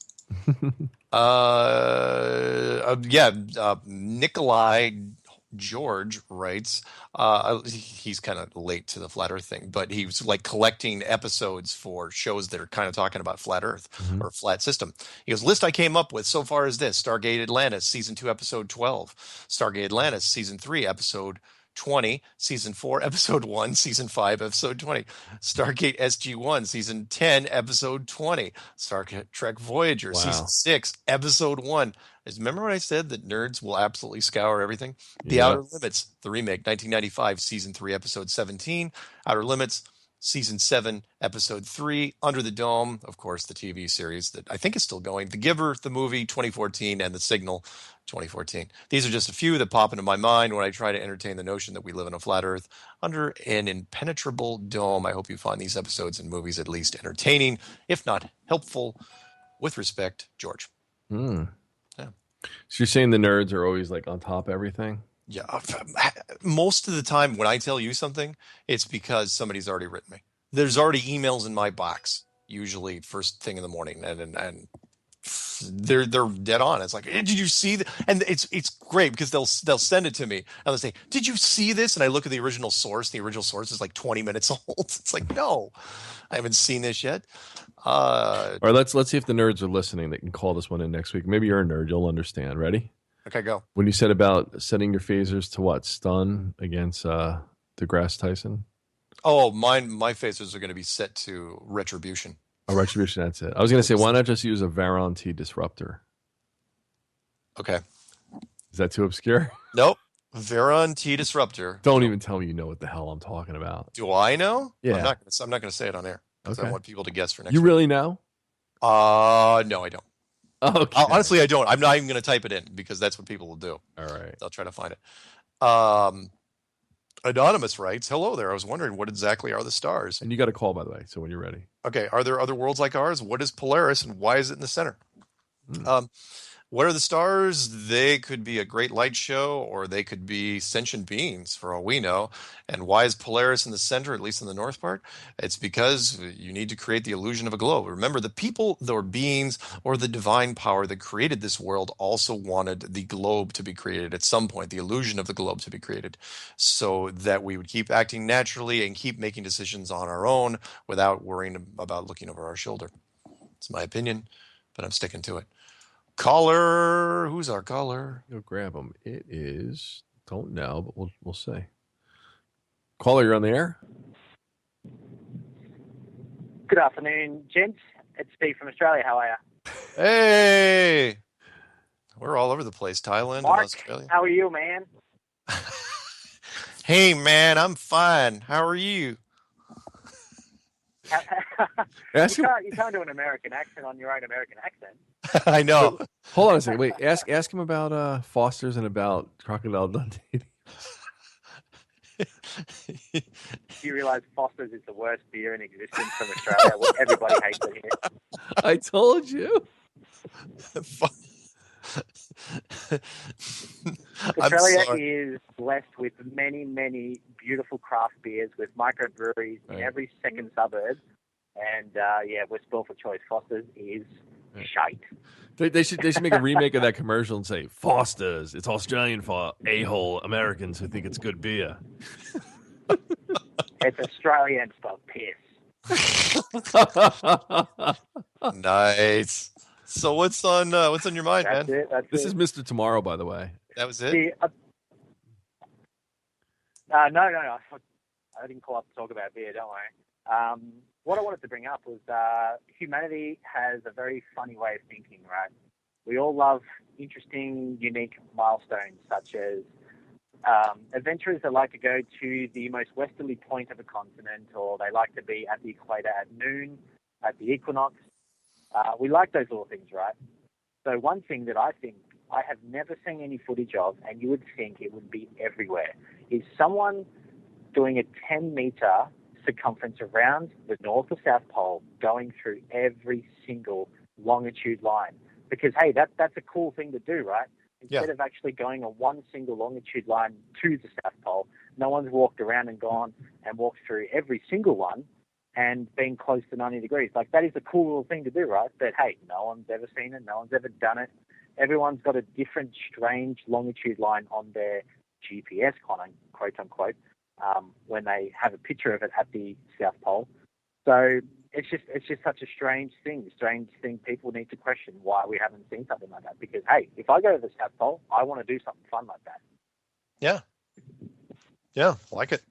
Nikolai George writes, he's kind of late to the flat earth thing, but he was collecting episodes for shows that are kind of talking about flat earth or flat system. He goes, list I came up with so far is this: Stargate Atlantis, season 2, episode 12, Stargate Atlantis, season 3, episode 20, season 4, episode 1, season 5, episode 20, Stargate SG-1, season 10, episode 20, Star Trek Voyager, season 6, episode 1. Remember when I said that nerds will absolutely scour everything? The Outer Limits, the remake, 1995, season 3, episode 17, Outer Limits, season 7, episode 3, Under the Dome, of course, the TV series that I think is still going, The Giver, the movie, 2014, and The Signal, 2014. These are just a few that pop into my mind when I try to entertain the notion that we live in a flat earth under an impenetrable dome. I hope you find these episodes and movies at least entertaining, if not helpful. With respect, George. Yeah. So you're saying the nerds are always on top of everything? Yeah. Most of the time when I tell you something, it's because somebody's already written me. There's already emails in my box, usually first thing in the morning, and they're dead on. It's like, hey, did you see that? And it's great because they'll send it to me and they'll say, did you see this? And I look at the original source. The original source is 20 minutes old. It's like, no, I haven't seen this yet. All right, let's see if the nerds are listening. They can call this one in next week. Maybe you're a nerd. You'll understand. Ready? Okay, go. When you said about setting your phasers to what? Stun against DeGrasse Tyson? Oh, my phasers are going to be set to retribution. Oh, retribution, that's it. I was going to say, why not just use a Varon T disruptor? Okay. Is that too obscure? Nope. Varon T disruptor. Don't even tell me you know what the hell I'm talking about. Do I know? Yeah. I'm not going to say it on air because I want people to guess for next You week. really know? No, I don't. Okay. Honestly, I don't. I'm not even going to type it in because that's what people will do. All right. They'll try to find it. Anonymous writes, hello there. I was wondering what exactly are the stars? And you got a call, by the way, so when you're ready. Okay. Are there other worlds like ours? What is Polaris and why is it in the center? What are the stars? They could be a great light show, or they could be sentient beings, for all we know. And why is Polaris in the center, at least in the north part? It's because you need to create the illusion of a globe. Remember, the people, or beings, or the divine power that created this world also wanted the globe to be created at some point, the illusion of the globe to be created, so that we would keep acting naturally and keep making decisions on our own without worrying about looking over our shoulder. It's my opinion, but I'm sticking to it. Caller, who's our caller? Go grab him. It is, don't know, but we'll say. Caller, you're on the air. Good afternoon, gents. It's Steve from Australia. How are you? Hey, we're all over the place. Thailand Mark, and Australia. how are you, man? Hey, man, I'm fine. How are you? You can't do an American accent on your own American accent. I know. Wait, hold on a second. Wait, ask him about Foster's and about Crocodile Dundee. Do you realize Foster's is the worst beer in existence from Australia? Well, everybody hates it here. I told you. Australia is blessed with many, many beautiful craft beers with microbreweries in every second suburb. And, we're spoiled for choice. Foster's is shite. They should make a remake of that commercial and say, Foster's, it's Australian for a-hole Americans who think it's good beer. It's Australian spelled piss. Nice. So what's on your mind, That's man? it. This is Mr. Tomorrow, by the way. That was it? No. I didn't call up to talk about beer, don't worry. What I wanted to bring up was humanity has a very funny way of thinking, right? We all love interesting, unique milestones, such as adventurers that like to go to the most westerly point of a continent, or they like to be at the equator at noon, at the equinox. We like those little things, right? So one thing that I think I have never seen any footage of, and you would think it would be everywhere, is someone doing a 10-meter circumference around the North or South Pole, going through every single longitude line. Because, hey, that's a cool thing to do, right? Instead of actually going on one single longitude line to the South Pole, no one's walked around and gone and walked through every single one and being close to 90 degrees. Like, that is a cool little thing to do, right? But, hey, no one's ever seen it. No one's ever done it. Everyone's got a different strange longitude line on their GPS, quote unquote, when they have a picture of it at the South Pole. So it's just such a strange thing people need to question why we haven't seen something like that. Because, hey, if I go to the South Pole, I want to do something fun like that. Yeah, like it.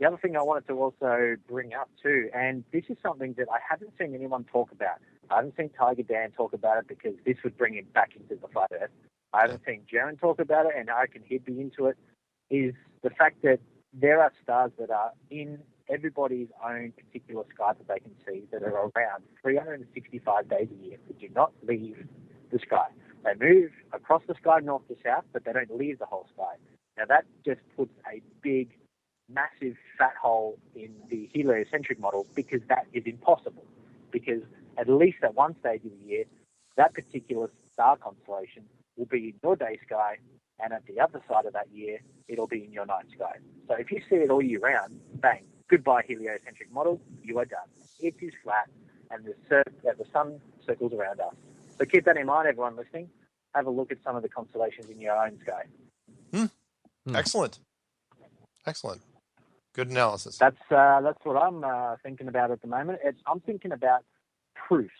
The other thing I wanted to also bring up too, and this is something that I haven't seen anyone talk about. I haven't seen Tiger Dan talk about it because this would bring him back into the flat earth. I haven't seen Jaron talk about it, and I reckon he'd be into it, is the fact that there are stars that are in everybody's own particular sky that they can see that are around 365 days a year that do not leave the sky. They move across the sky north to south, but they don't leave the whole sky. Now that just puts a big, massive fat hole in the heliocentric model, because that is impossible. Because at least at one stage of the year, that particular star constellation will be in your day sky, and at the other side of that year, it'll be in your night sky. So if you see it all year round, bang, goodbye heliocentric model, you are done. It is flat, and the sun circles around us. So keep that in mind, everyone listening. Have a look at some of the constellations in your own sky. Excellent. Good analysis. That's what I'm thinking about at the moment. I'm thinking about proofs,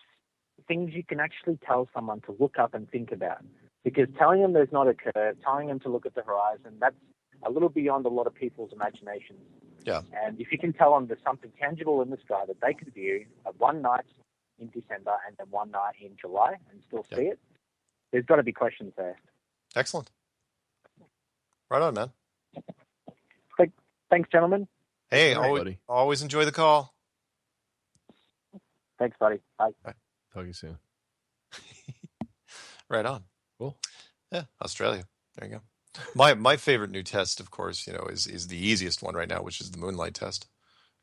things you can actually tell someone to look up and think about. Because telling them there's not a curve, telling them to look at the horizon, that's a little beyond a lot of people's imaginations. Yeah. And if you can tell them there's something tangible in the sky that they can view at one night in December and then one night in July and still see it, there's got to be questions there. Excellent. Right on, man. Thanks, gentlemen. Hey, always enjoy the call. Thanks, buddy. Bye. Talk to you soon. Right on. Cool. Yeah, Australia. There you go. My favorite new test, of course, is the easiest one right now, which is the moonlight test,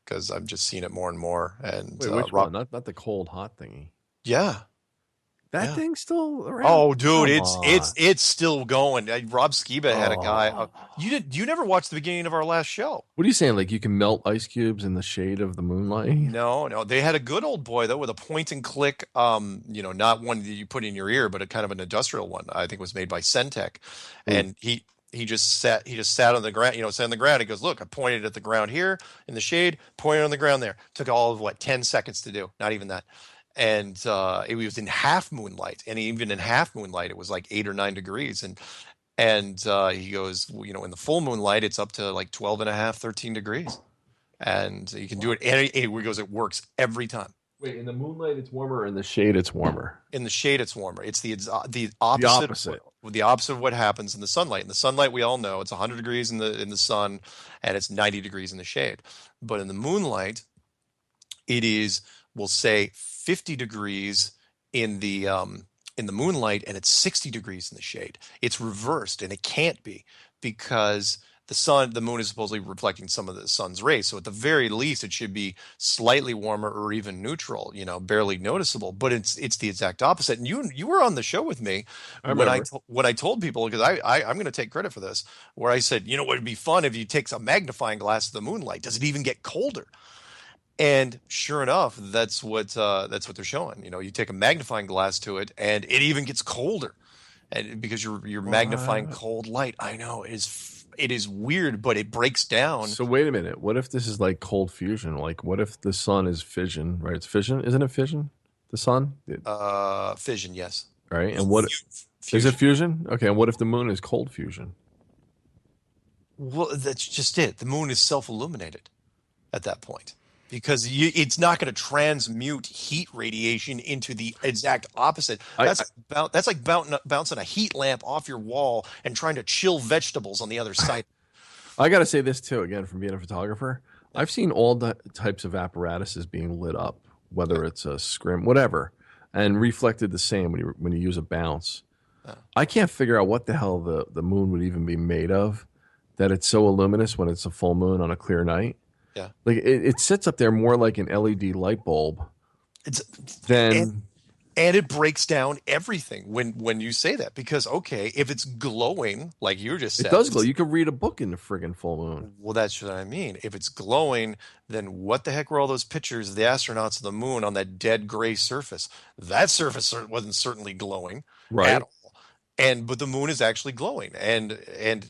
because I've just seen it more and more. And wait, which one? Not the cold hot thingy. Yeah. That Yeah. thing's still around. Oh, dude, Come it's still going. Rob Skiba had a guy. Oh. You never watched the beginning of our last show. What are you saying? Like you can melt ice cubes in the shade of the moonlight? No. They had a good old boy though with a point and click. Not one that you put in your ear, but a kind of an industrial one. I think it was made by Centec, and he just sat on the ground. Sat on the ground. He goes, look, I pointed at the ground here in the shade, pointed on the ground there. Took all of 10 seconds to do. Not even that. And it was in half moonlight, and even in half moonlight, it was like 8 or 9 degrees. And he goes, in the full moonlight, it's up to like 12 and a half, 13 degrees. And you can do it. And he goes, it works every time. Wait, in the moonlight it's warmer, in the shade it's warmer. In the shade, it's warmer. It's the opposite. The opposite of what happens in the sunlight. In the sunlight, we all know it's 100 degrees in the sun, and it's 90 degrees in the shade. But in the moonlight, it is, we'll say, 50 degrees in the moonlight, and it's 60 degrees in the shade. It's reversed, and it can't be, because the moon is supposedly reflecting some of the sun's rays. So at the very least, it should be slightly warmer or even neutral, barely noticeable. But it's the exact opposite. And you were on the show with me when I told people, because I'm going to take credit for this, where I said, what would be fun if you take a magnifying glass to the moonlight? Does it even get colder? And sure enough, that's what they're showing. You take a magnifying glass to it, and it even gets colder, and because you're magnifying cold light. I know it is weird, but it breaks down. So wait a minute. What if this is like cold fusion? Like, what if the sun is fission? Right? It's fission, isn't it? Fission, the sun. Fission, yes. Right. And what is it? Fusion. Okay. And what if the moon is cold fusion? Well, that's just it. The moon is self-illuminated at that point, because it's not going to transmute heat radiation into the exact opposite. That's like bouncing a heat lamp off your wall and trying to chill vegetables on the other side. I got to say this too, again, from being a photographer. I've seen all the types of apparatuses being lit up, whether it's a scrim, whatever, and reflected the same when you use a bounce. I can't figure out what the hell the moon would even be made of, that it's so luminous when it's a full moon on a clear night. Yeah, like it sits up there more like an LED light bulb. And it breaks down everything when you say that, because if it's glowing like you just said, it does glow. You could read a book in the friggin' full moon. Well, that's what I mean. If it's glowing, then what the heck were all those pictures of the astronauts of the moon on that dead gray surface? That surface wasn't certainly glowing at all. But the moon is actually glowing, and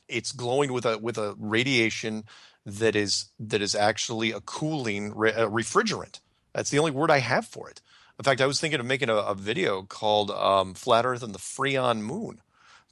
it's glowing with a radiation that is actually a cooling refrigerant. That's the only word I have for it. In fact, I was thinking of making a video called Flat Earth and the Freon Moon,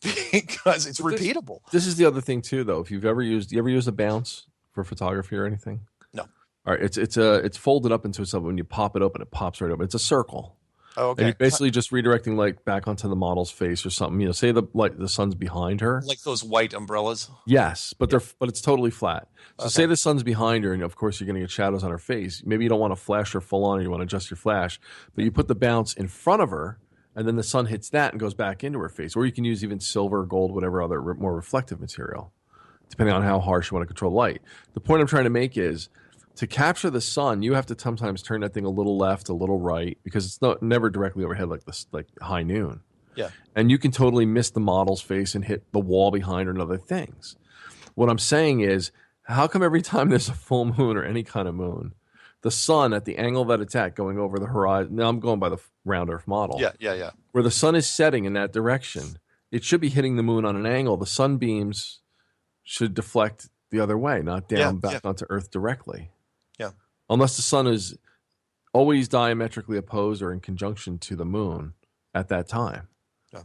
because it's repeatable. This is the other thing too, though. If you ever used a bounce for photography or anything? No. All right, it's folded up into something. When you pop it open, it pops right open. It's a circle. Oh, okay. And you're basically just redirecting light back onto the model's face or something. Say the sun's behind her, like those white umbrellas. Yes, but it's totally flat. So say the sun's behind her, and of course you're going to get shadows on her face. Maybe you don't want to flash her full on, or you want to adjust your flash, but you put the bounce in front of her, and then the sun hits that and goes back into her face. Or you can use even silver, gold, whatever other more reflective material, depending on how harsh you want to control light. The point I'm trying to make is, to capture the sun, you have to sometimes turn that thing a little left, a little right, because it's never directly overhead like this, like high noon. Yeah. And you can totally miss the model's face and hit the wall behind her and other things. What I'm saying is, how come every time there's a full moon or any kind of moon, the sun at the angle that it's at going over the horizon, now I'm going by the round Earth model. Yeah. Where the sun is setting in that direction, it should be hitting the moon on an angle. The sunbeams should deflect the other way, not down back onto Earth directly. Yeah. Unless the sun is always diametrically opposed or in conjunction to the moon at that time. Yeah.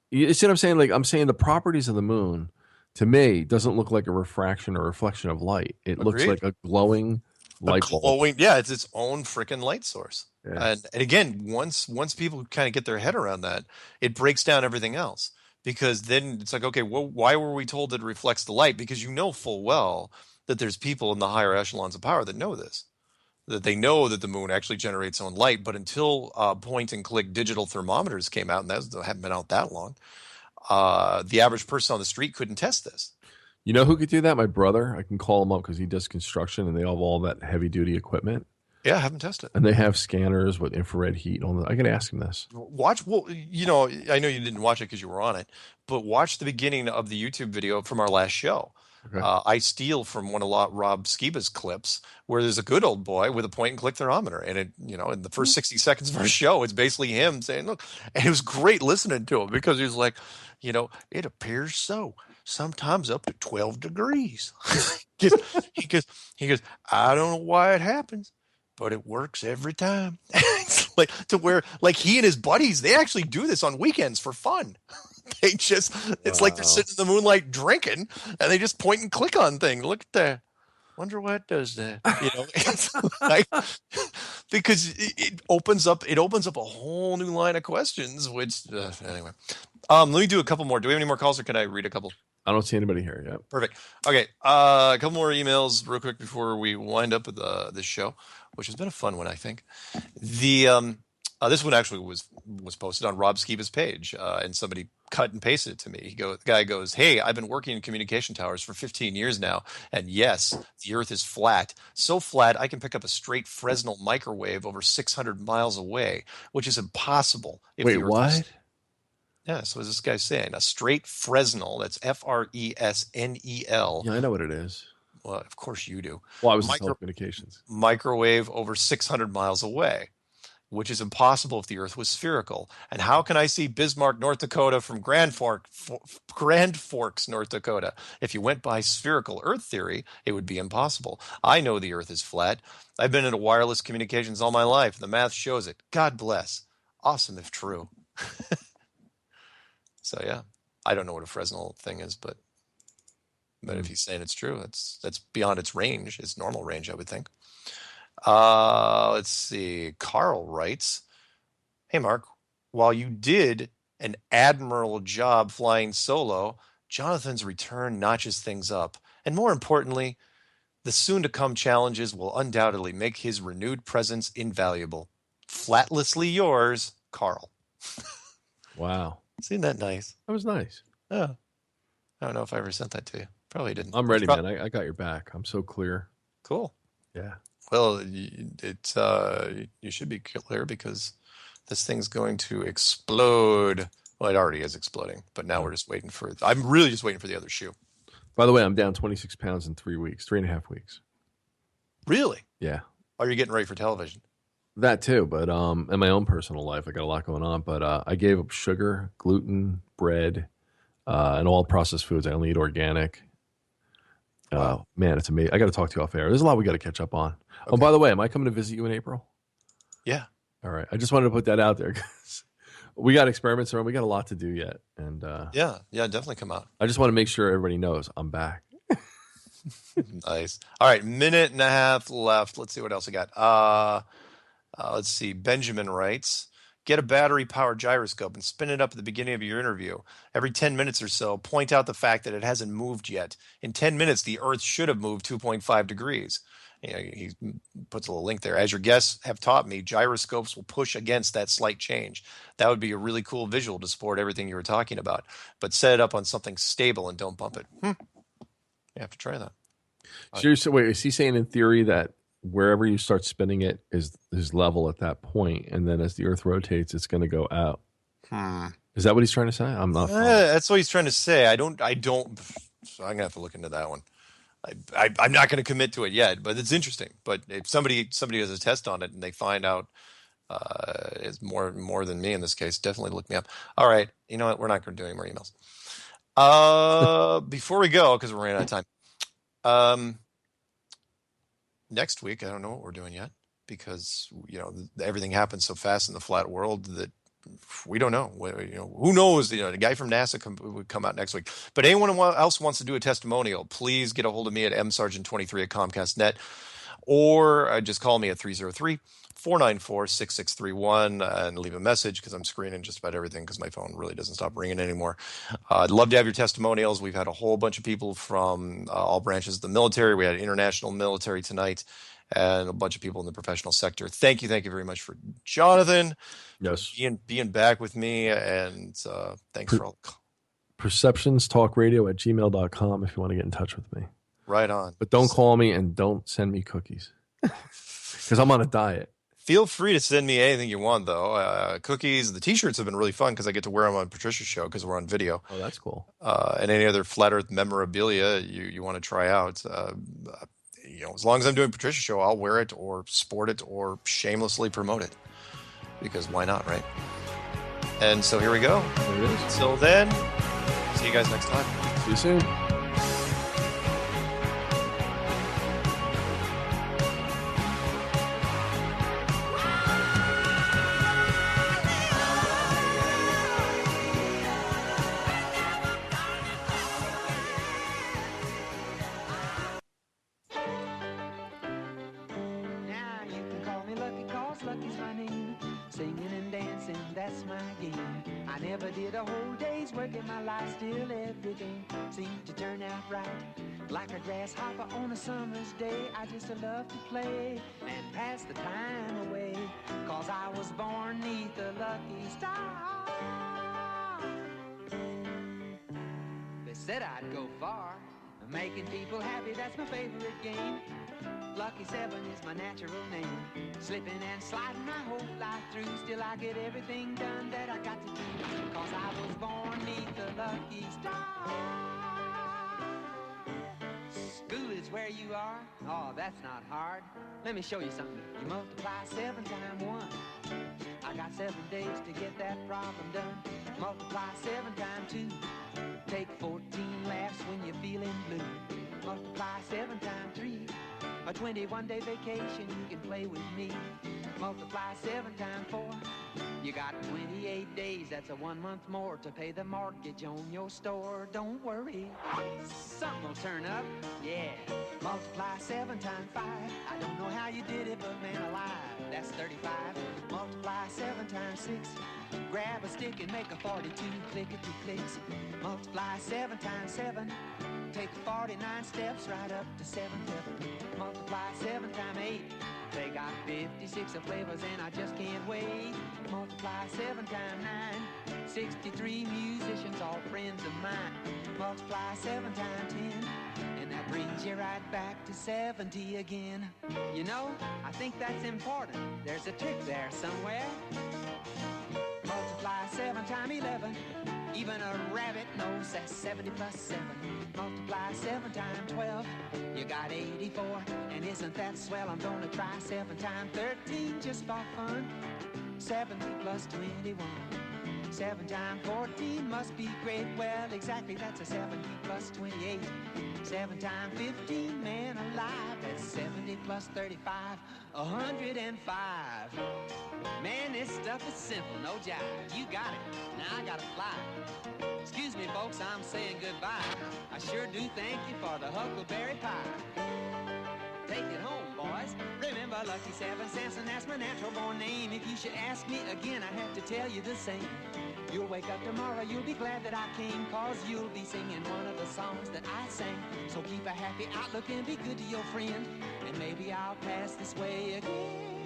You see what I'm saying? Like, I'm saying the properties of the moon, to me, doesn't look like a refraction or reflection of light. It looks like a glowing light bulb. It's its own freaking light source. Yeah. And again, once people kind of get their head around that, it breaks down everything else. Because then it's like, okay, well, why were we told that it reflects the light? Because you know full well that there's people in the higher echelons of power that know this, that they know that the moon actually generates its own light. But until point and click digital thermometers came out, and that haven't been out that long, the average person on the street couldn't test this. You know who could do that? My brother. I can call him up because he does construction, and they have all that heavy duty equipment. Yeah, I haven't tested it. And they have scanners with infrared heat on them. I can ask him this. Watch, well, you know, I know you didn't watch it because you were on it, but watch the beginning of the YouTube video from our last show. Okay. I steal from one of Rob Skiba's clips where there's a good old boy with a point and click thermometer. And it, you know, in the first 60 seconds of our show, it's basically him saying, look, and it was great listening to him because he was like, you know, it appears so, sometimes up to 12 degrees. he goes, I don't know why it happens, but it works every time. It's like to where, like, he and his buddies, they actually do this on weekends for fun. They just, it's like they're sitting in the moonlight drinking and they just point and click on things. Look at that. Wonder why it does that. You know, it's like, because it opens up a whole new line of questions, which, anyway. Let me do a couple more. Do we have any more calls or can I read a couple? I don't see anybody here yet. Perfect. Okay. A couple more emails real quick before we wind up with this show, which has been a fun one, I think. This one actually was posted on Rob Skiba's page, and somebody cut and pasted it to me. The guy goes, "Hey, I've been working in communication towers for 15 years now, and yes, the Earth is flat. So flat, I can pick up a straight Fresnel microwave over 600 miles away, which is impossible." Wait, what? Yeah, so what's this guy saying? A straight Fresnel, that's Fresnel. Yeah, I know what it is. Well, of course you do. Well, I was in telecommunications. Microwave over 600 miles away, which is impossible if the Earth was spherical. And how can I see Bismarck, North Dakota from Grand Forks, North Dakota? If you went by spherical Earth theory, it would be impossible. I know the Earth is flat. I've been into wireless communications all my life. The math shows it. God bless. Awesome if true. So yeah, I don't know what a Fresnel thing is, but if he's saying it's true, that's beyond its range, its normal range, I would think. Let's see. Carl writes, "Hey Mark, while you did an admirable job flying solo, Jonathan's return notches things up, and more importantly, the soon-to-come challenges will undoubtedly make his renewed presence invaluable. Flatlessly yours, Carl." Wow. Isn't that nice? That was nice. Yeah. I don't know if I ever sent that to you. Probably didn't. I'm ready, man. I got your back. I'm so clear. Cool. Yeah. Well, you should be clear because this thing's going to explode. Well, it already is exploding, but now we're just waiting for. I'm really just waiting for the other shoe. By the way, I'm down 26 pounds in 3.5 weeks. Really? Yeah. Are you getting ready for television? That too, but in my own personal life, I got a lot going on. But I gave up sugar, gluten, bread, and all processed foods. I only eat organic. Wow. Man, it's amazing. I got to talk to you off air. There's a lot we got to catch up on. Okay. Oh, by the way, am I coming to visit you in April? Yeah. All right. I just wanted to put that out there because we got experiments around. We got a lot to do yet, and yeah, definitely come out. I just want to make sure everybody knows I'm back. Nice. All right, minute and a half left. Let's see what else we got. Let's see. Benjamin writes, "Get a battery-powered gyroscope and spin it up at the beginning of your interview. Every 10 minutes or so, point out the fact that it hasn't moved yet. In 10 minutes, the Earth should have moved 2.5 degrees. You know, he puts a little link there. "As your guests have taught me, gyroscopes will push against that slight change. That would be a really cool visual to support everything you were talking about. But set it up on something stable and don't bump it." You have to try that. So wait, is he saying in theory that wherever you start spinning it is level at that point, and then as the Earth rotates, it's going to go out? Is that what he's trying to say? I'm not. That's what he's trying to say. I don't. So I'm gonna have to look into that one. I'm not going to commit to it yet, but it's interesting. But if somebody does a test on it and they find out it's more than me in this case, definitely look me up. All right, you know what? We're not going to do any more emails. Before we go, because we're running out of time. Next week, I don't know what we're doing yet because everything happens so fast in the flat world that we don't know. Who knows? The guy from NASA would come out next week. But anyone else wants to do a testimonial, please get a hold of me at msargent23@comcast.net, or just call me at 303-494-6631 and leave a message because I'm screening just about everything because my phone really doesn't stop ringing anymore. I'd love to have your testimonials. We've had a whole bunch of people from all branches of the military. We had international military tonight and a bunch of people in the professional sector. Thank you very much for Jonathan. Yes. Being back with me, and thanks for all. perceptionstalkradio@gmail.com if you want to get in touch with me. Right on. But don't call me and don't send me cookies. because I'm on a diet. Feel free to send me anything you want, though. Cookies, the T-shirts have been really fun because I get to wear them on Patricia's show because we're on video. Oh, that's cool. And any other Flat Earth memorabilia you want to try out. As long as I'm doing Patricia's show, I'll wear it or sport it or shamelessly promote it. Because why not, right? And so here we go. There it is. Until then, see you guys next time. See you soon. Now you can call me Lucky 'cause Lucky's my name. Singing and dancing, that's my game. I never did a whole day's work in my life, still everything seemed to turn out right. Like a grasshopper on a summer's day, I just love to play and pass the time away. 'Cause I was born 'neath a lucky star. They said I'd go far, making people happy, that's my favorite game. Lucky 7 is my natural name. Slipping and sliding my whole life through, still I get everything done that I got to do. 'Cause I was born 'neath a lucky star. School is where you are? Oh, that's not hard. Let me show you something. You multiply 7 times 1. I got 7 days to get that problem done. Multiply 7 times 2. Take 14 laughs when you're feeling blue. Multiply 7 times 3. A 21-day vacation, you can play with me. Multiply 7 times 4. You got 28 days, that's a 1 month more to pay the mortgage on your store. Don't worry, something will turn up, yeah. Multiply 7 times 5. I don't know how you did it, but man alive, that's 35. Multiply 7 times 6. Grab a stick and make a 42 clickety clicks. Multiply 7 times 7. Take 49 steps right up to 7 heaven. Multiply 7 times 8. They got 56 of flavors and I just can't wait. Multiply 7 times 9. 63 musicians, all friends of mine. Multiply 7 times 10. And that brings you right back to 70 again. You know, I think that's important. There's a trick there somewhere. Multiply 7 times 11. Even a rabbit knows that's 70 plus 7. Multiply 7 times 12. You got 84. And isn't that swell? I'm gonna try 7 times 13 just for fun. 70 plus 21. 7 times 14 must be great. Well, exactly, that's a 70 plus 28. 7 times 15, man alive, that's 70 plus 35, 105. Man, this stuff is simple, no jive. You got it. Now I gotta fly. Excuse me, folks, I'm saying goodbye. I sure do thank you for the huckleberry pie. Take it home, boys. Remember Lucky 7 Samson, that's my natural born name. If you should ask me again, I have to tell you the same. You'll wake up tomorrow, you'll be glad that I came, 'cause you'll be singing one of the songs that I sang. So keep a happy outlook and be good to your friend, and maybe I'll pass this way again.